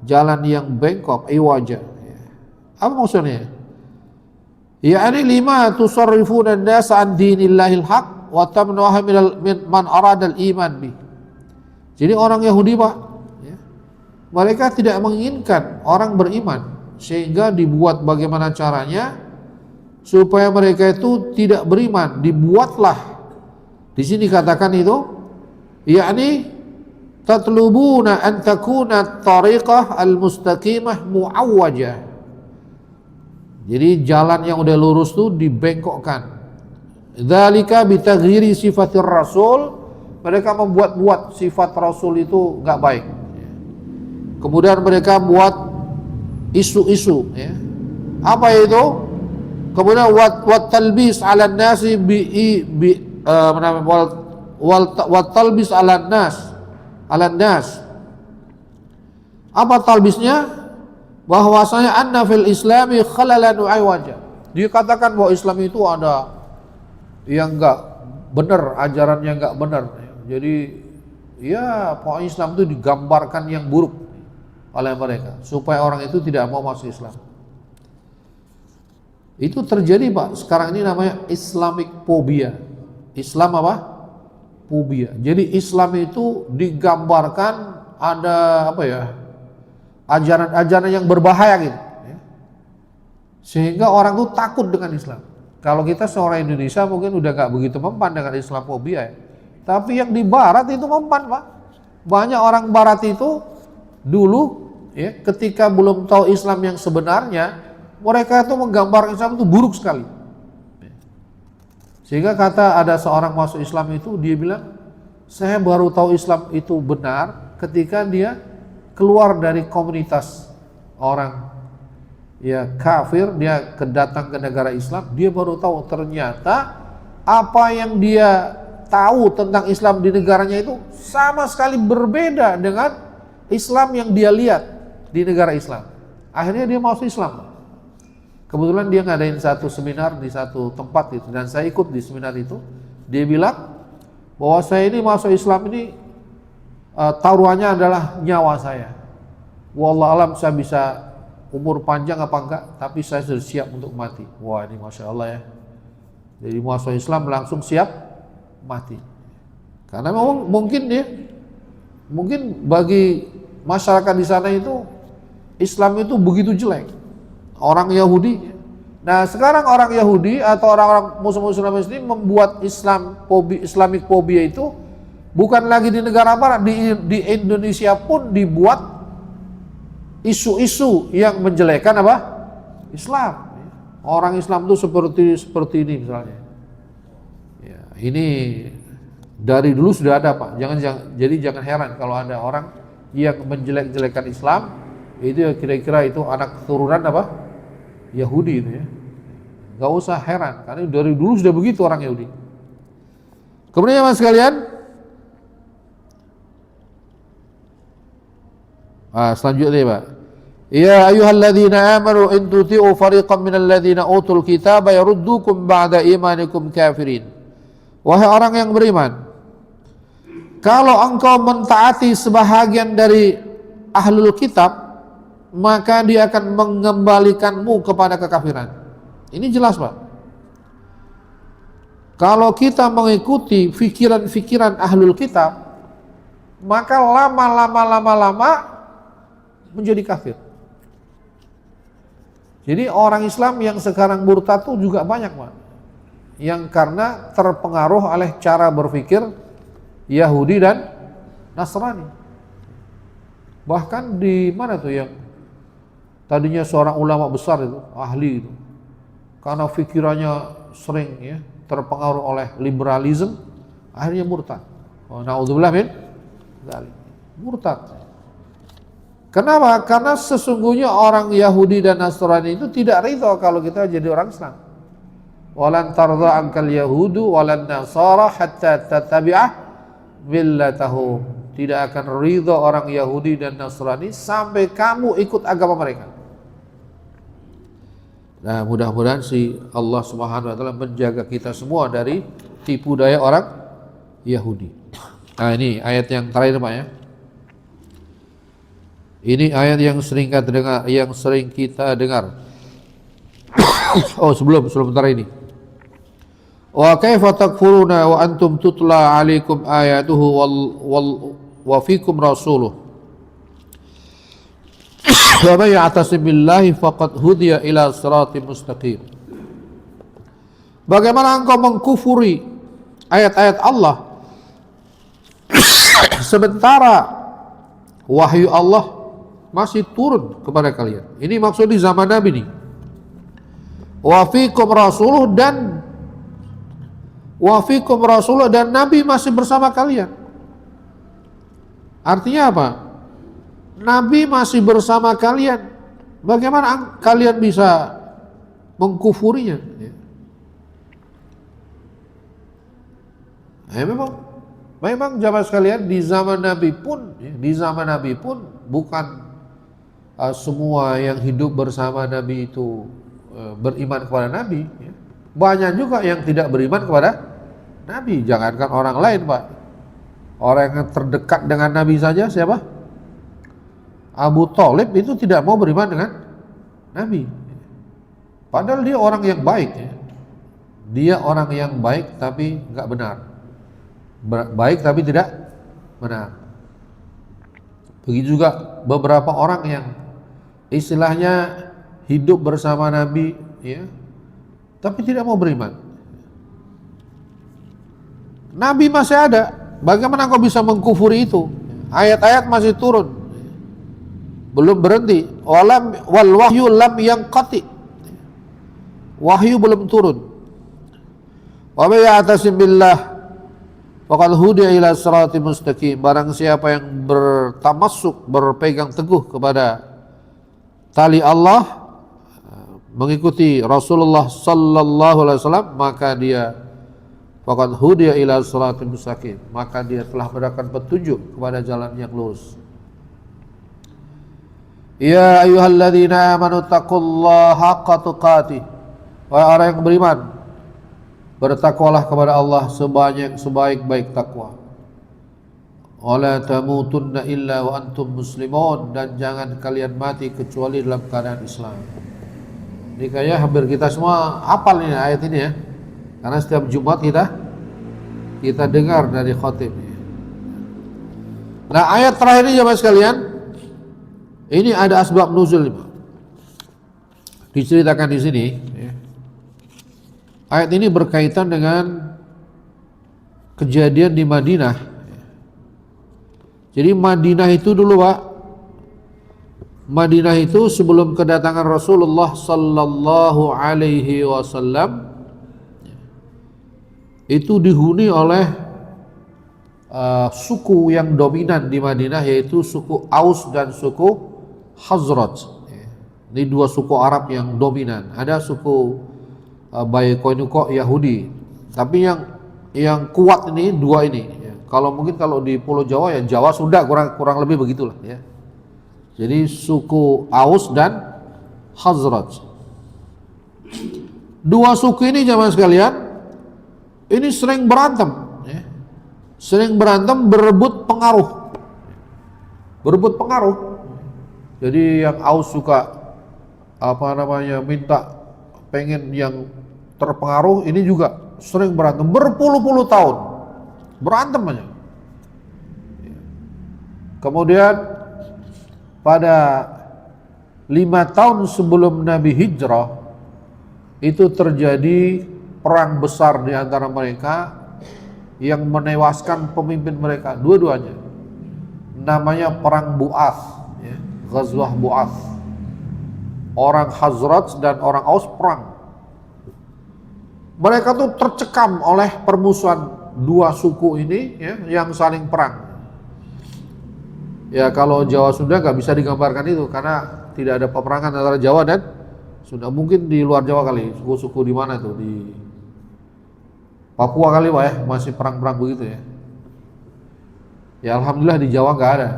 jalan yang bengkok, iwaja. Apa maksudnya? Ya'ni lima tusarrifuna an-nas an dinillahil haq wa tamnuha min man arada al-iman bih. Jadi orang Yahudi Pak, mereka tidak menginginkan orang beriman, sehingga dibuat bagaimana caranya supaya mereka itu tidak beriman. Dibuatlah, di sini katakan itu, yakni tatlubuna an takuna tariqah al-mustaqimah mu'awwajah. Jadi jalan yang udah lurus itu dibengkokkan. Dzalika bitaghyiri sifatir rasul, mereka membuat-buat sifat rasul itu enggak baik. Kemudian mereka buat isu-isu ya. Apa itu? Kemudian wat talbis 'ala nasi wat talbis 'ala nas. Apa talbisnya? Bahwasanya anna fil islami khalalan wa iwaja. Dikatakan bahwa Islam itu ada yang enggak benar, ajarannya enggak benar. Jadi ya pokoknya Islam itu digambarkan yang buruk oleh mereka supaya orang itu tidak mau masuk Islam. Itu terjadi Pak, sekarang ini namanya Islamic phobia. Islam apa? Phobia. Jadi Islam itu digambarkan ada apa ya? Ajaran-ajaran yang berbahaya gitu. Sehingga orang itu takut dengan Islam. Kalau kita seorang Indonesia mungkin udah gak begitu mempan dengan Islamophobia ya. Tapi yang di Barat itu mempan Pak. Banyak orang Barat itu dulu ya, ketika belum tahu Islam yang sebenarnya, mereka itu menggambar Islam itu buruk sekali. Sehingga kata ada seorang masuk Islam itu, dia bilang, saya baru tahu Islam itu benar ketika dia keluar dari komunitas orang ya kafir, dia datang ke negara Islam, dia baru tahu ternyata apa yang dia tahu tentang Islam di negaranya itu sama sekali berbeda dengan Islam yang dia lihat di negara Islam. Akhirnya dia masuk Islam. Kebetulan dia ngadain satu seminar di satu tempat itu, dan saya ikut di seminar itu. Dia bilang bahwa saya ini masuk Islam ini taruhannya adalah nyawa saya. Wallah alam saya bisa umur panjang apa enggak, tapi saya sudah siap untuk mati. Wah ini Masya Allah ya. Jadi masuk Islam langsung siap mati. Karena memang mungkin bagi masyarakat di sana itu Islam itu begitu jelek. orang Yahudi. Nah sekarang orang Yahudi atau orang-orang Muslim ini membuat Islamic phobia itu bukan lagi di negara barat, di Indonesia pun dibuat isu-isu yang menjelekkan apa? Islam. Orang Islam itu seperti ini misalnya. Ya, ini dari dulu sudah ada Pak. Jadi jangan heran kalau ada orang yang menjelek-jelekan Islam, itu ya kira-kira itu anak keturunan apa? Yahudi itu ya. Gak usah heran, karena dari dulu sudah begitu orang Yahudi. Kemudian mas sekalian, selanjutnya Pak. Ya ayyuhalladzina amanu in tuti'u fariqan minal ladzina utul kitaba yaruddukum ba'da imanikum kafirin. Wahai orang yang beriman, kalau engkau mentaati sebahagian dari ahlul kitab, maka dia akan mengembalikanmu kepada kekafiran. Ini jelas Pak. Kalau kita mengikuti fikiran-fikiran ahlul kitab, maka lama-lama menjadi kafir. Jadi orang Islam yang sekarang murtad itu juga banyak Pak, yang karena terpengaruh oleh cara berpikir Yahudi dan Nasrani. Bahkan di mana tuh yang tadinya seorang ulama besar itu, ahli itu, karena pikirannya sering ya terpengaruh oleh liberalisme, akhirnya murtad. Na'udzubillah min dzalik. Murtad. Kenapa? Karena sesungguhnya orang Yahudi dan Nasrani itu tidak ridho kalau kita jadi orang Islam. Walan tardha ankal yahudu walan nasara hatta tattabi'ah millatahum. Tidak akan ridho orang Yahudi dan Nasrani sampai kamu ikut agama mereka. Nah, mudah-mudahan si Allah Subhanahu wa taala menjaga kita semua dari tipu daya orang Yahudi. Nah, ini ayat yang terakhir Pak ya. Ini ayat yang sering kita dengar. Oh, sebelum bentar ini. Wa kaifa takfuruna wa antum tutla alaikum ayatuhu wa fikum rasuluh. Wa may ya'tasim billahi faqad hudiya ila siratim mustaqim. Bagaimana engkau mengkufuri ayat-ayat Allah sementara wahyu Allah masih turun kepada kalian. Ini maksud di zaman Nabi nih. Wa fikum rasuluh dan Nabi masih bersama kalian. Artinya apa? Nabi masih bersama kalian. Bagaimana kalian bisa mengkufurinya? Memang jamaah sekalian di zaman Nabi pun bukan semua yang hidup bersama Nabi itu beriman kepada Nabi. Banyak juga yang tidak beriman kepada Nabi. Jangankan orang lain Pak, orang yang terdekat dengan Nabi saja siapa? Abu Thalib itu tidak mau beriman dengan Nabi. Padahal dia orang yang baik ya. Dia orang yang baik tapi nggak benar. Baik tapi tidak benar. Begitu juga beberapa orang yang istilahnya hidup bersama Nabi ya, tapi tidak mau beriman. Nabi masih ada, bagaimana kau bisa mengkufuri itu? Ayat-ayat masih turun, belum berhenti. Wal wahyu lam yanqati, wahyu belum turun. Wa may ya'tasim billah faqad hudiya ila siratim mustaqim. Barang siapa yang bertamassuk, berpegang teguh kepada tali Allah, mengikuti Rasulullah sallallahu alaihi wasallam, maka dia faqad hudiya ila siratim mustaqim, maka dia telah mendapatkan petunjuk kepada jalan yang lurus. Ya ayyuhalladzina amanu taqullaha haqqa tuqatih. Wahai orang yang beriman, bertakwalah kepada Allah sebaik-baik takwa. Wala tamutunna illa wa antum muslimun, dan jangan kalian mati kecuali dalam keadaan Islam. Ini kayaknya hampir kita semua hafal nih ayat ini ya, karena setiap Jumat kita dengar dari khatib. Nah, ayat terakhir ini jemaah sekalian, ini ada asbab nuzul. Di diceritakan di sini, ya. Ayat ini berkaitan dengan kejadian di Madinah. Jadi Madinah itu dulu, Pak. Madinah itu sebelum kedatangan Rasulullah sallallahu alaihi wasallam itu dihuni oleh suku yang dominan di Madinah, yaitu suku Aus dan suku Khazraj. Ini dua suku Arab yang dominan. Ada suku Bani Qainuqa Yahudi, tapi yang kuat ini dua ini. Kalau mungkin kalau di Pulau Jawa ya Jawa Sunda kurang lebih begitulah ya. Jadi suku Aus dan Khazraj. Dua suku ini jamaah sekalian, ini sering berantem, ya. Sering berantem berebut pengaruh. Berebut pengaruh. Jadi yang Aus suka minta pengen yang terpengaruh, ini juga sering berantem berpuluh-puluh tahun. Berantem aja. Kemudian pada 5 tahun sebelum Nabi hijrah itu terjadi perang besar di antara mereka yang menewaskan pemimpin mereka dua-duanya. Namanya perang Bu'ath, ya, Ghazwah Bu'ath. Orang Khazraj dan orang Aus perang. Mereka tuh tercekam oleh permusuhan dua suku ini, ya, yang saling perang. Ya kalau Jawa Sunda nggak bisa digambarkan itu karena tidak ada peperangan antara Jawa dan Sunda. Mungkin di luar Jawa kali, suku-suku di mana tuh, di Papua kali Pak ya, masih perang-perang begitu ya. Ya alhamdulillah di Jawa nggak ada.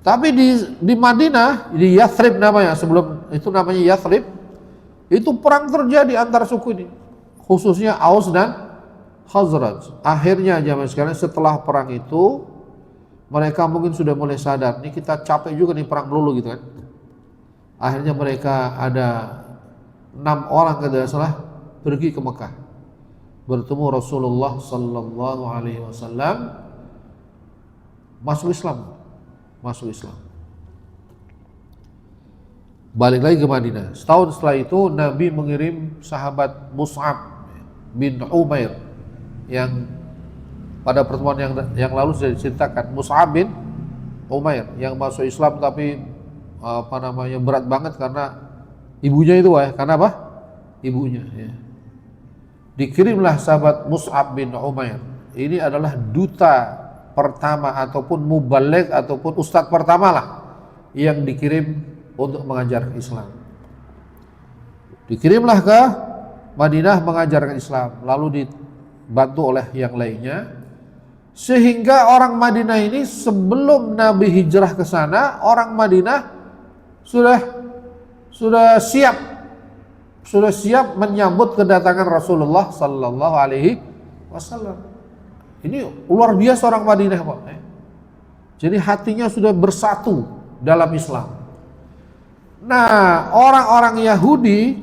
Tapi di Madinah, di Yathrib namanya, sebelum itu namanya Yathrib, itu perang terjadi antara suku ini, khususnya Aus dan Khazraj. Akhirnya zaman sekarang setelah perang itu mereka mungkin sudah mulai sadar, nih kita capek juga nih perang melulu gitu kan. Akhirnya mereka ada 6 orang kalau tidak salah pergi ke Mekah, bertemu Rasulullah sallallahu alaihi wasallam, masuk Islam. Balik lagi ke Madinah. Setahun setelah itu Nabi mengirim sahabat Mus'ab bin Umair yang pada pertemuan yang lalu sudah diceritakan. Mus'ab bin Umair yang masuk Islam tapi berat banget karena ibunya itu ya. Karena apa? Ibunya ya. Dikirimlah sahabat Mus'ab bin Umair. Ini adalah duta pertama ataupun mubaligh ataupun ustadz pertama lah yang dikirim untuk mengajar Islam. Dikirimlah ke Madinah mengajarkan Islam, lalu dibantu oleh yang lainnya. Sehingga orang Madinah ini sebelum Nabi hijrah ke sana, orang Madinah sudah siap menyambut kedatangan Rasulullah sallallahu alaihi wasallam. Ini luar biasa orang Madinah, Pak. Jadi hatinya sudah bersatu dalam Islam. Nah, orang-orang Yahudi,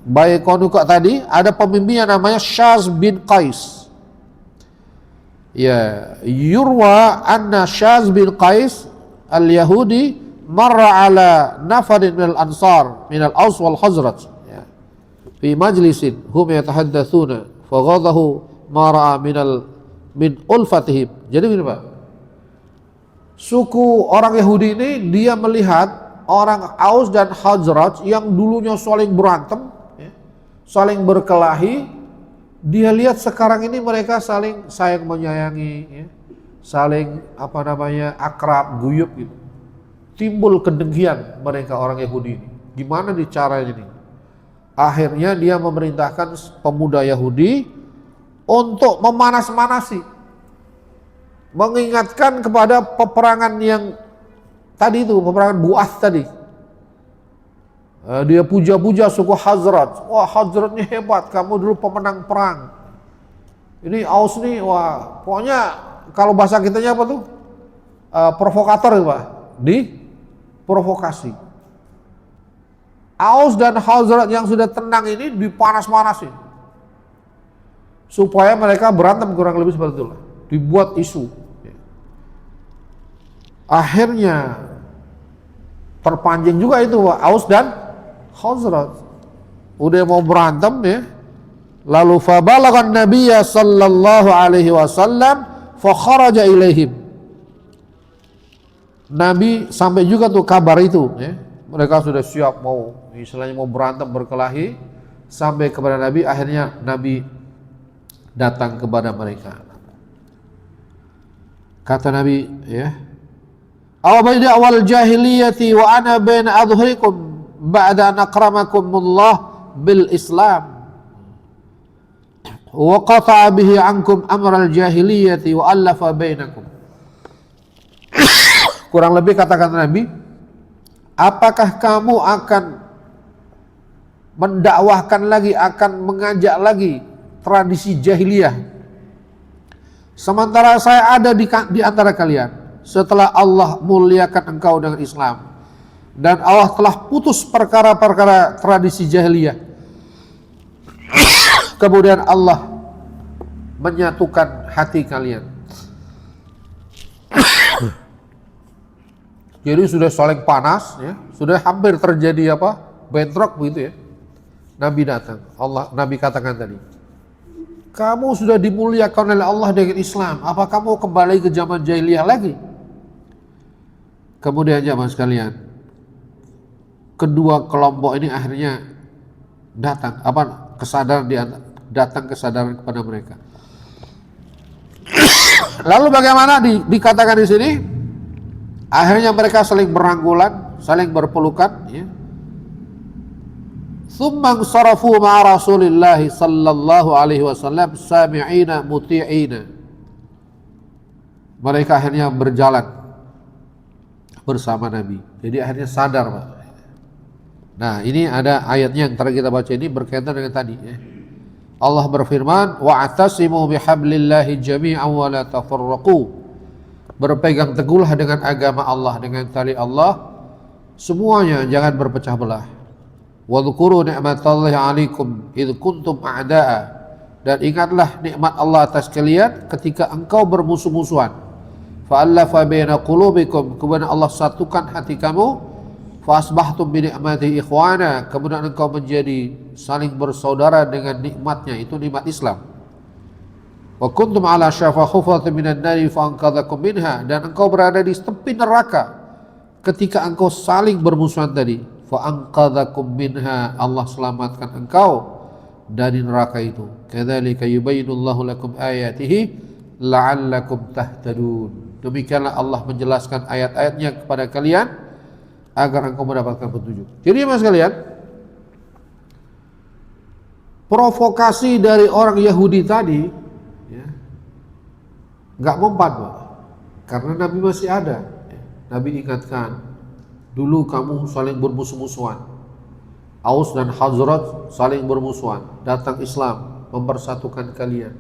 Bani Qainuqa tadi, ada pemimpinnya namanya Syaz bin Qais. Ya, yurwa anna Syaz bin Qais al-Yahudi marra ala nafarin minal ansar minal Aus wal Khazraj, ya, fi majlisin hum yatahaddatsuna faghadahu ma ra'a min ulfatihim. Jadi begini Pak, suku orang Yahudi ini dia melihat orang Aus dan Khazraj yang dulunya saling berantem, ya, saling berkelahi. Dia lihat sekarang ini mereka saling sayang menyayangi, ya, saling akrab, guyup gitu. Timbul kedengkian mereka orang Yahudi ini. Gimana nih caranya ini? Akhirnya dia memerintahkan pemuda Yahudi untuk memanas-manasi, mengingatkan kepada peperangan yang tadi itu, peperangan Bu'ath tadi. Dia puja-puja suku Khazraj. Wah, Khazraj ini hebat, kamu dulu pemenang perang. Ini Aus nih, wah, pokoknya kalau bahasa kitanya apa tuh? Provokator itu Pak, diprovokasi. Aus dan Khazraj yang sudah tenang ini dipanas-manasin supaya mereka berantem, kurang lebih seperti itulah. Dibuat isu. Akhirnya terpancing juga itu Aus dan Khazraj. Udah mau berantem ya. Lalu fabalaghan Nabiyya sallallahu alaihi wasallam fa kharaja ilaihim. Nabi sampai juga tuh kabar itu ya. Mereka sudah siap mau istilahnya mau berantem berkelahi, sampai kepada Nabi, akhirnya Nabi datang kepada mereka. Kata Nabi ya, aw baina awal jahiliyati wa ana baina adhhurikum ba'da an akramakumullah bil Islam wa qata'a bihi ankum amral jahiliyati wa allafa bainakum. Kurang lebih kata-kata Nabi, apakah kamu akan mendakwahkan lagi, akan mengajak lagi tradisi jahiliyah sementara saya ada di antara kalian setelah Allah muliakan engkau dengan Islam dan Allah telah putus perkara-perkara tradisi jahiliyah, kemudian Allah menyatukan hati kalian. Jadi sudah saling panas ya, sudah hampir terjadi bentrok begitu ya. Nabi datang, Nabi katakan tadi, kamu sudah dimuliakan oleh Allah dengan Islam, apa kamu kembali ke zaman jahiliyah lagi? Kemudian jamaah sekalian, kedua kelompok ini akhirnya datang kesadaran kepada mereka. Lalu bagaimana dikatakan di sini? Akhirnya mereka saling beranggulan, saling berpelukan ya. Tsumma sarafu ma'a Rasulillah sallallahu alaihi wasallam sami'ina muti'ina. Mereka akhirnya berjalan bersama Nabi. Jadi akhirnya sadar, Pak. Nah, ini ada ayatnya yang tadi kita baca ini berkaitan dengan tadi ya. Allah berfirman, wa'tasimu bihablillahi jami'an wa la tafarraqu. Berpegang teguhlah dengan agama Allah, dengan tali Allah, semuanya jangan berpecah belah. Wadhkuru ni'matallahi 'alaikum id kuntum a'da'a, dan ingatlah nikmat Allah atas kalian ketika engkau bermusuh-musuhan. Fa'allafa baina qulubikum, kemudian Allah satukan hati kamu. Fa'asbahtum bi ni'matihi ikhwana, kemudian engkau menjadi saling bersaudara dengan nikmatnya, itu nikmat Islam. Wa kuntum 'ala syafa hufratin minan nari fa'anqadhakum minha, dan engkau berada di tepi neraka ketika engkau saling bermusuhan tadi. Fa'anqadhakum minha, Allah selamatkan engkau dari neraka itu. Kadzalika yubayyinullahu lakum ayatihi la'allakum tahtadun. Demikianlah Allah menjelaskan ayat-ayatnya kepada kalian agar engkau mendapatkan petunjuk. Jadi mas kalian, provokasi dari orang Yahudi tadi ya, nggak mempan, Pak. Karena Nabi masih ada. Nabi ingatkan, dulu kamu saling bermusuh-musuhan. Aus dan Khazraj saling bermusuhan. Datang Islam mempersatukan kalian.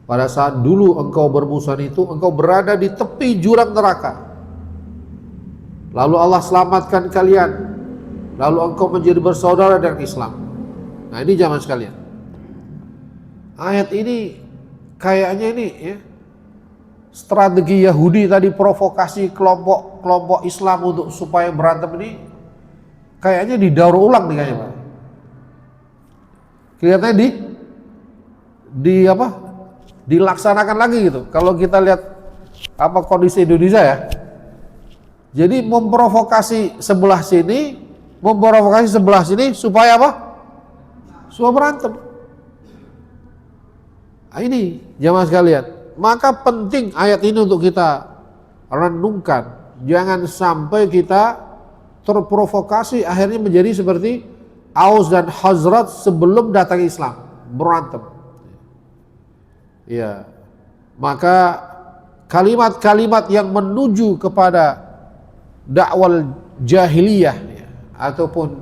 Pada saat dulu engkau bermusuhan itu, engkau berada di tepi jurang neraka. Lalu Allah selamatkan kalian. Lalu engkau menjadi bersaudara dengan Islam. Nah ini zaman sekalian. Ayat ini kayaknya ini ya, strategi Yahudi tadi, provokasi kelompok Islam untuk supaya berantem ini kayaknya didaur ulang nih kayaknya, Pak. Kelihatannya dilaksanakan lagi gitu. Kalau kita lihat kondisi Indonesia ya. Jadi memprovokasi sebelah sini, memprovokasi sebelah sini supaya apa? Supaya berantem. Nah, ini jamaah sekalian. Maka penting ayat ini untuk kita renungkan. Jangan sampai kita terprovokasi akhirnya menjadi seperti Aus dan Khazraj sebelum datang Islam, berantem. Ya. Maka kalimat-kalimat yang menuju kepada dakwah jahiliyah ya, ataupun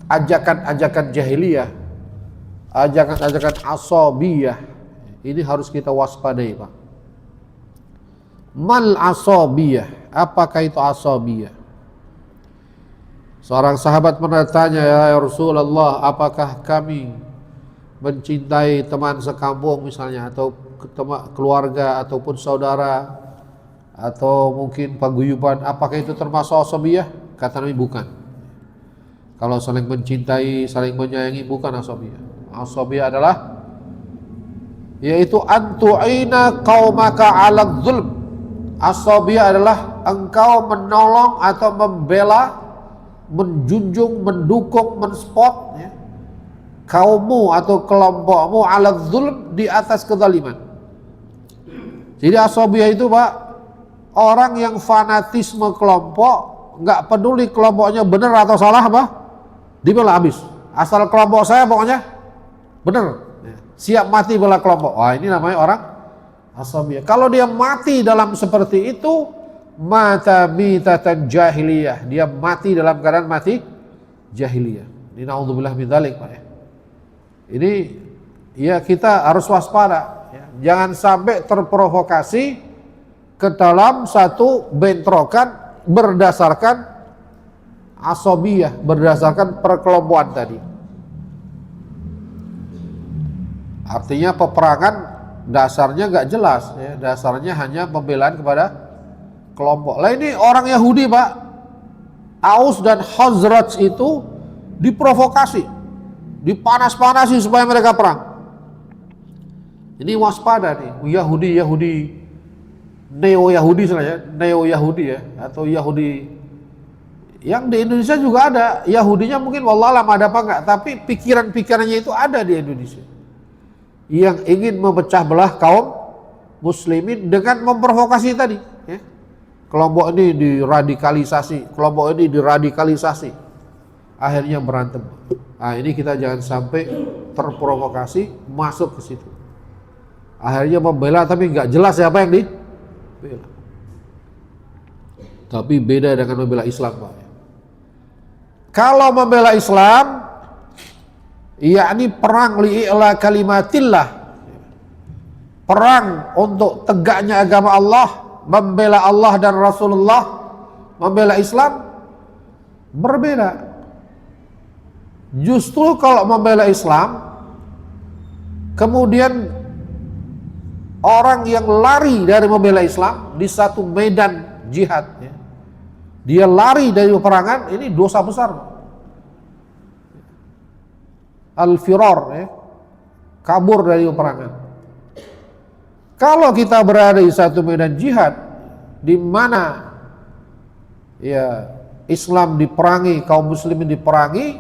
ajakan-ajakan jahiliyah, ajakan-ajakan asabiyah, ini harus kita waspadai, Pak. Mal asabiyah, apakah itu asabiyah? Seorang sahabat bertanya, ya Rasulullah, apakah kami mencintai teman sekampung misalnya, atau keluarga, ataupun saudara, atau mungkin paguyuban, apakah itu termasuk asabiyah? Kata Nabi, bukan. Kalau saling mencintai, saling menyayangi, bukan asabiyah. Asabiyah adalah yaitu antu'ina qaumaka 'ala dzulm. Asabiyah adalah engkau menolong atau membela, menjunjung, mendukung, mensupport ya, kaummu atau kelompokmu 'ala dzulm, di atas kezaliman. Jadi asabiyah itu Pak, orang yang fanatisme kelompok, nggak peduli kelompoknya benar atau salah apa, dibela habis. Asal kelompok saya pokoknya benar, siap mati bela kelompok. Wah, ini namanya orang asabiyah. Kalau dia mati dalam seperti itu, mata mitatan jahiliyah, dia mati dalam keadaan mati jahiliyah. Ini naudzubillah min dzalik Pak ya. Ini ya kita harus waspada ya. Jangan sampai terprovokasi ke dalam satu bentrokan berdasarkan asabiyah, berdasarkan perkelompokan tadi. Artinya peperangan dasarnya nggak jelas ya, dasarnya hanya pembelaan kepada kelompok. Lah ini orang Yahudi Pak, Aus dan Khazraj itu diprovokasi, dipanas-panasi supaya mereka perang. Ini waspada nih, Yahudi neo-Yahudi sebenarnya, neo-Yahudi ya, atau Yahudi yang di Indonesia juga ada. Yahudinya mungkin wallahualam ada apa enggak, tapi pikiran-pikirannya itu ada di Indonesia, yang ingin memecah belah kaum muslimin dengan memprovokasi tadi ya. Kelompok ini diradikalisasi, kelompok ini diradikalisasi, akhirnya berantem. Nah ini kita jangan sampai terprovokasi masuk ke situ, akhirnya membela tapi nggak jelas siapa yang dibela. Tapi beda dengan membela Islam Pak. Kalau membela Islam, yakni perang li'ila kalimatillah, perang untuk tegaknya agama Allah, membela Allah dan Rasulullah, membela Islam, berbeda. Justru kalau membela Islam, kemudian orang yang lari dari membela Islam di satu medan jihad ya, dia lari dari peperangan, ini dosa besar. Al-firar ya, kabur dari peperangan. Kalau kita berada di satu medan jihad di mana ya Islam diperangi, kaum muslimin diperangi,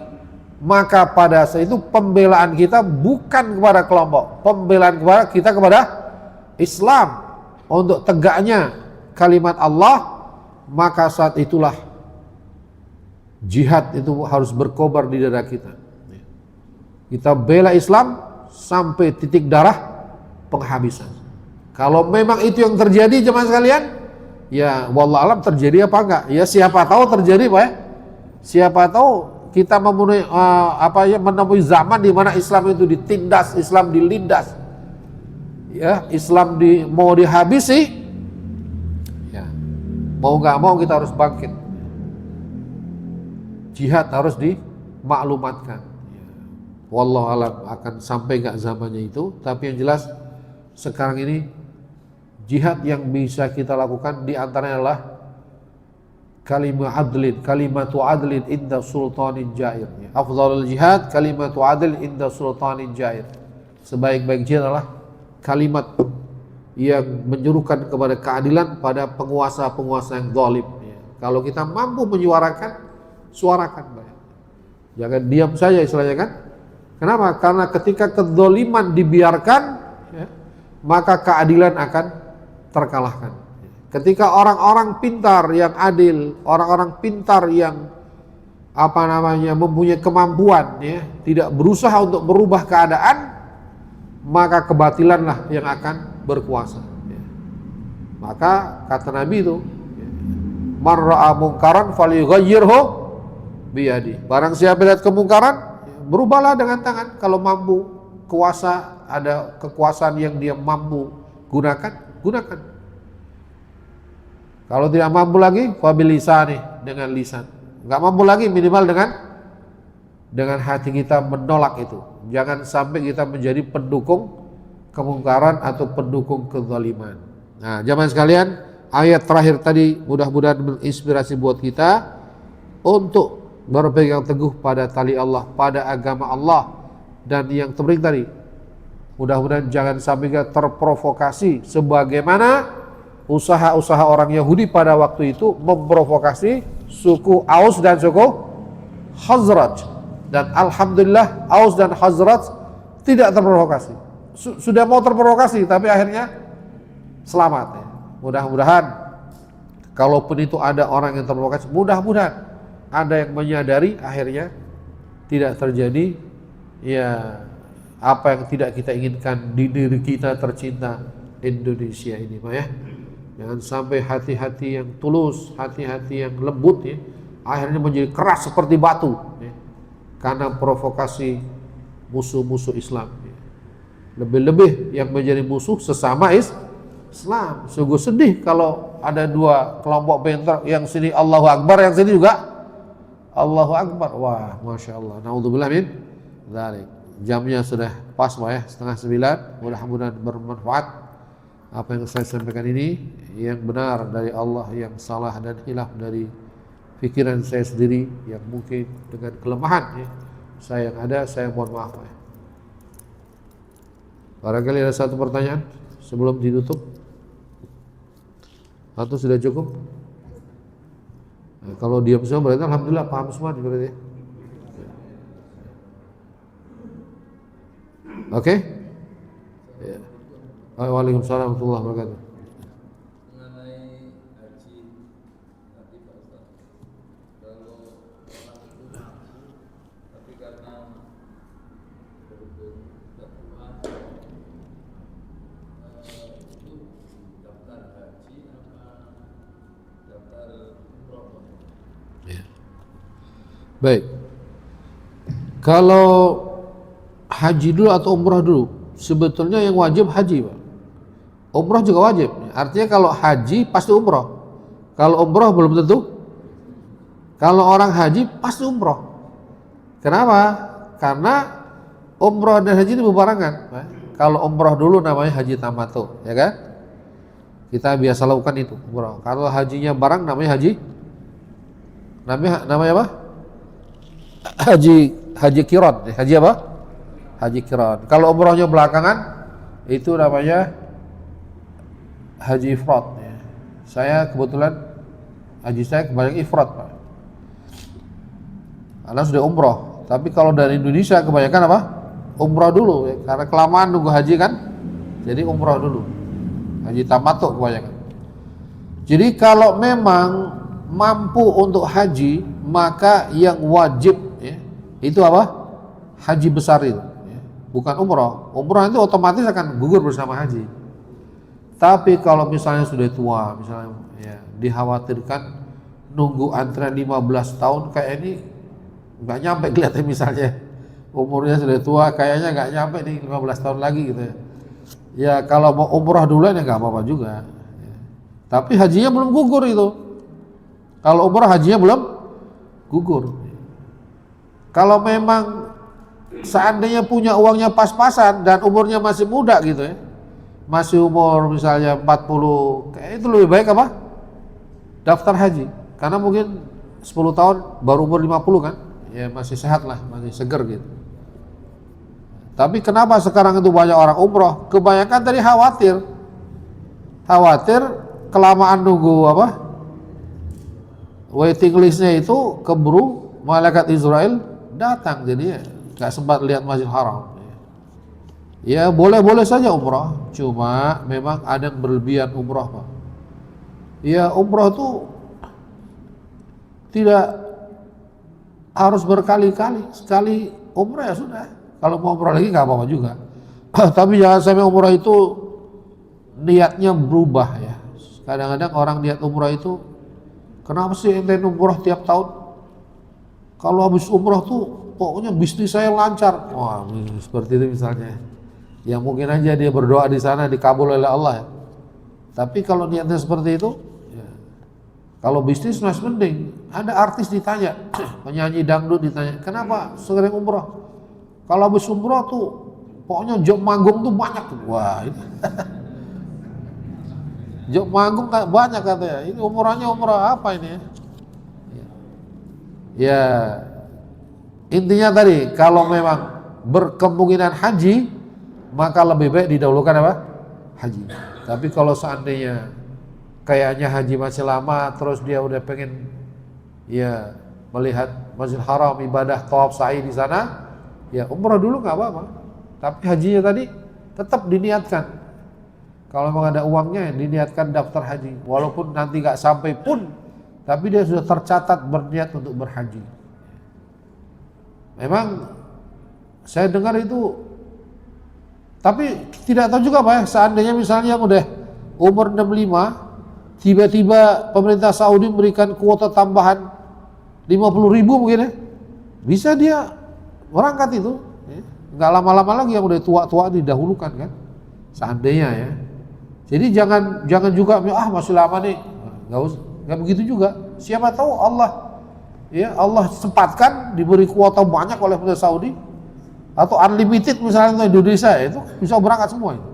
maka pada saat itu pembelaan kita bukan kepada kelompok, pembelaan kita kepada Islam untuk tegaknya kalimat Allah. Maka saat itulah jihad itu harus berkobar di dada kita. Kita bela Islam sampai titik darah penghabisan. Kalau memang itu yang terjadi jemaah sekalian, ya wallah alam terjadi apa enggak? Ya siapa tahu terjadi Pak ya. Siapa tahu kita menemui zaman di mana Islam itu ditindas, Islam dilindas. Ya, Islam mau dihabisi. Ya. Mau nggak mau kita harus bangkit. Jihad harus dimaklumatkan. Wallahu alam akan sampai nggak zamannya itu, tapi yang jelas sekarang ini jihad yang bisa kita lakukan di antaranya adalah kalimatu adlin inda sultanin jair. Afdhalul jihad kalimatu adlin inda sultanin jair. Sebaik-baik jihad adalah kalimat yang menyerukan kepada keadilan pada penguasa-penguasa yang zalim. Kalau kita mampu menyuarakan, suarakan. Jangan diam saja istilahnya kan. Kenapa? Karena ketika kezaliman dibiarkan, ya, maka keadilan akan terkalahkan. Ketika orang-orang pintar yang adil, orang-orang pintar yang mempunyai kemampuan, ya, tidak berusaha untuk merubah keadaan, maka kebatilanlah yang akan berkuasa. Ya. Maka kata Nabi itu, man ra'a mungkaran falyughayyirhu biyadi. Barang siapa lihat kemungkaran, berubahlah dengan tangan. Kalau mampu, kuasa, ada kekuasaan yang dia mampu gunakan. Kalau tidak mampu lagi, fabilisani, dengan lisan. Enggak mampu lagi, minimal dengan hati kita menolak itu. Jangan sampai kita menjadi pendukung kemungkaran atau pendukung kezaliman. Nah, jamaah sekalian, ayat terakhir tadi mudah-mudahan menginspirasi buat kita untuk berpegang teguh pada tali Allah, pada agama Allah. Dan yang terpenting tadi, mudah-mudahan jangan sampai kita terprovokasi sebagaimana usaha-usaha orang Yahudi pada waktu itu memprovokasi suku Aus dan suku Khazraj. Dan alhamdulillah Aus dan Khazraj tidak terprovokasi. Sudah mau terprovokasi tapi akhirnya selamat ya. Mudah-mudahan kalaupun itu ada orang yang terprovokasi, mudah-mudahan ada yang menyadari akhirnya tidak terjadi ya apa yang tidak kita inginkan di diri kita tercinta Indonesia ini Pak ya. Jangan sampai hati-hati yang tulus, hati-hati yang lembut ya, akhirnya menjadi keras seperti batu ya, karena provokasi musuh-musuh Islam ya. Lebih-lebih yang menjadi musuh sesama Islam. Sungguh sedih kalau ada dua kelompok bentrok, yang sini Allahu Akbar, yang sini juga Allahu Akbar. Wah, Masya Allah. Naudzubillah min dzalik. Jamnya sudah pas Pak ya, 8:30. Mudah-mudahan bermanfaat apa yang saya sampaikan ini, yang benar dari Allah, yang salah dan hilaf dari pikiran saya sendiri yang mungkin dengan kelemahan ya, saya yang ada, saya mohon maaf ya. Barangkali ada satu pertanyaan sebelum ditutup atau sudah cukup? Nah, kalau diam semua berarti alhamdulillah paham semua berarti. Oke? Ya. Waalaikumsalam warahmatullahi wabarakatuh. Mengenai haji nanti Pak Ustaz, kalau orang itu haji tapi karena berhubung tidak kuat itu daftar haji apa daftar umroh? Ya. Baik. Kalau haji dulu atau umrah dulu, sebetulnya yang wajib haji Pak. Umrah juga wajib. Artinya kalau haji pasti umrah. Kalau umrah belum tentu. Kalau orang haji pasti umrah. Kenapa? Karena umrah dan haji itu berbarengan. Kalau umrah dulu namanya haji tamattu, ya kan? Kita biasa lakukan itu umrah. Kalau hajinya bareng namanya haji. Namanya apa? Haji kiron. Haji apa? Haji kiron. Kalau umrahnya belakangan itu namanya haji ifrad ya. Saya kebetulan haji saya kebanyakan ifrad Pak, karena sudah umroh. Tapi kalau dari Indonesia kebanyakan apa? Umroh dulu ya. Karena kelamaan nunggu haji kan, jadi umroh dulu. Haji tamattu kebanyakan. Jadi kalau memang mampu untuk haji, maka yang wajib ya, itu apa? Haji besar itu ya. Bukan umroh. Umroh itu otomatis akan gugur bersama haji. Tapi kalau misalnya sudah tua, misalnya ya, dikhawatirkan nunggu antrian 15 tahun kayak ini nggak nyampe kelihatan, misalnya umurnya sudah tua, kayaknya nggak nyampe nih 15 tahun lagi gitu ya. Ya kalau mau umrah duluan ya nggak apa-apa juga. Ya. Tapi hajinya belum gugur itu. Kalau umrah hajinya belum gugur. Kalau memang seandainya punya uangnya pas-pasan dan umurnya masih muda gitu ya, masih umur misalnya 40, kayak itu lebih baik apa? Daftar haji. Karena mungkin 10 tahun baru umur 50 kan, ya masih sehat lah, masih seger gitu. Tapi kenapa sekarang itu banyak orang umroh? Kebanyakan tadi khawatir kelamaan nunggu apa? Waiting listnya itu keburu malaikat Israel datang, jadi nggak sempat lihat Masjidil Haram. Ya boleh-boleh saja umrah, cuma memang ada yang berlebihan umrah Pak. Ya umrah tuh tidak harus berkali-kali, sekali umrah ya sudah. Kalau mau umrah lagi nggak apa-apa juga. Tapi jangan sampai umrah itu niatnya berubah ya. Kadang-kadang orang niat umrah itu, kenapa sih ente umrah tiap tahun? Kalau habis umrah tuh pokoknya bisnis saya lancar. Wah, seperti itu misalnya. Ya mungkin aja dia berdoa di sana dikabul oleh Allah ya. Tapi kalau niatnya seperti itu, ya. Kalau bisnis masih mending. Ada artis ditanya, penyanyi dangdut ditanya, kenapa sering umrah? Kalau habis umrah tuh, pokoknya job manggung tuh banyak tuh. Wah, ini. Job manggung banyak katanya. Ini umrahnya umrah apa ini ya? Ya, intinya tadi kalau memang berkemungkinan haji, maka lebih baik didahulukan apa? Haji. Tapi kalau seandainya kayaknya haji masih lama, terus dia udah pengen ya melihat Masjidil Haram, ibadah tawaf sa'i di sana, ya umrah dulu nggak apa-apa. Tapi hajinya tadi tetap diniatkan. Kalau memang ada uangnya, diniatkan daftar haji. Walaupun nanti nggak sampai pun, tapi dia sudah tercatat berniat untuk berhaji. Memang saya dengar itu, tapi tidak tahu juga Pak ya, seandainya misalnya yang udah umur 65, tiba-tiba pemerintah Saudi memberikan kuota tambahan 50.000 mungkin ya, bisa dia berangkat itu, ya. Nggak lama-lama lagi yang udah tua-tua didahulukan kan, seandainya ya. Jadi jangan juga masih lama nih, nggak begitu juga. Siapa tahu Allah sempatkan diberi kuota banyak oleh pemerintah Saudi, atau unlimited misalnya untuk Indonesia, itu bisa berangkat semua itu.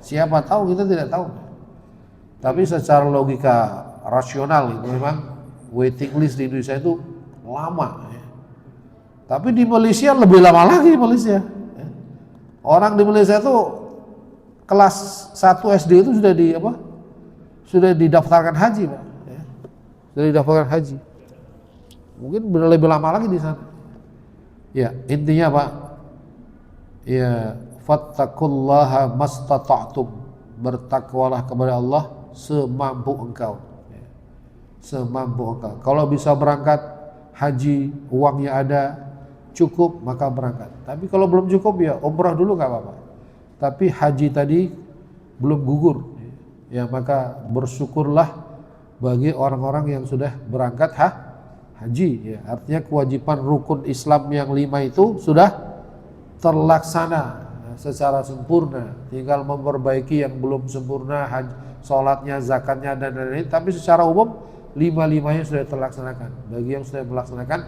Siapa tahu, kita tidak tahu. Tapi secara logika rasional itu memang waiting list di Indonesia itu lama. Ya. Tapi di Malaysia lebih lama lagi Malaysia. Ya. Orang di Malaysia itu kelas 1 SD itu sudah didaftarkan haji Pak. Ya. Sudah didaftarkan haji. Mungkin lebih lama lagi di sana. Ya, intinya Pak, ya fattaqullaha mastata'tum, bertakwalah kepada Allah semampu engkau. Ya. Semampu engkau. Kalau bisa berangkat haji, uangnya ada, cukup, maka berangkat. Tapi kalau belum cukup ya umrah dulu nggak apa-apa. Tapi haji tadi belum gugur, ya maka bersyukurlah bagi orang-orang yang sudah berangkat haji, ya artinya kewajiban rukun Islam yang 5 itu sudah terlaksana secara sempurna, tinggal memperbaiki yang belum sempurna, sholatnya, zakatnya dan lain-lain. Tapi secara umum 5-5-nya sudah terlaksanakan bagi yang sudah melaksanakan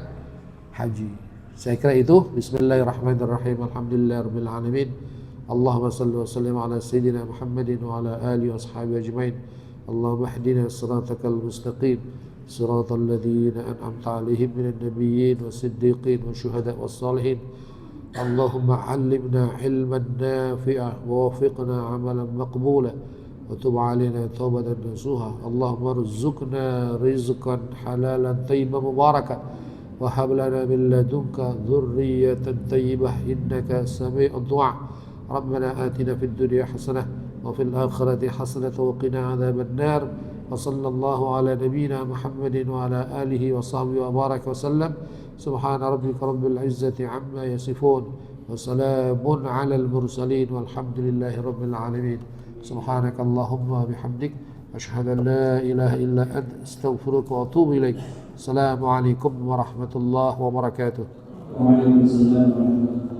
haji. Saya kira itu. Bismillahirrahmanirrahim. Alhamdulillahirabbil alamin. Allahumma shalli wa sallim ala sayyidina Muhammadin wa ala alihi wa ashabihi ajmain. Allahumma ihdina siratal mustaqim, siratal ladzina an'amta 'alaihim minan nabiyyin was-siddiqin wasyuhada was-shalihin. Allahumma 'allimna 'ilman nafi'an wa waffiqna 'amalan maqbula wa tub 'alaina taubatan nasuha. Allahumma rzuqna rizqan halalan tayyiban mubarakan wa hab lana min ladunka dzurriyyatan tayyibah innaka sami'ud du'a. Rabbana atina fid dunya hasanah wa fil akhirati hasanah wa qina adzaban nar. Wa sallallahu ala nabiyyina Muhammadin wa ala alihi wa sahbihi wa baraka wa sallam. Subhana rabbika rabbil izzati amma yasifun wa salamun ala al mursalin walhamdulillahi rabbil alamin. Subhanakallahumma wa bihamdik asyhadu an la ilaha illa anta astaghfiruka wa atubu ilaik. Assalamualaikum warahmatullahi wabarakatuh. Waalaikumsalam warahmatullahi wabarakatuh.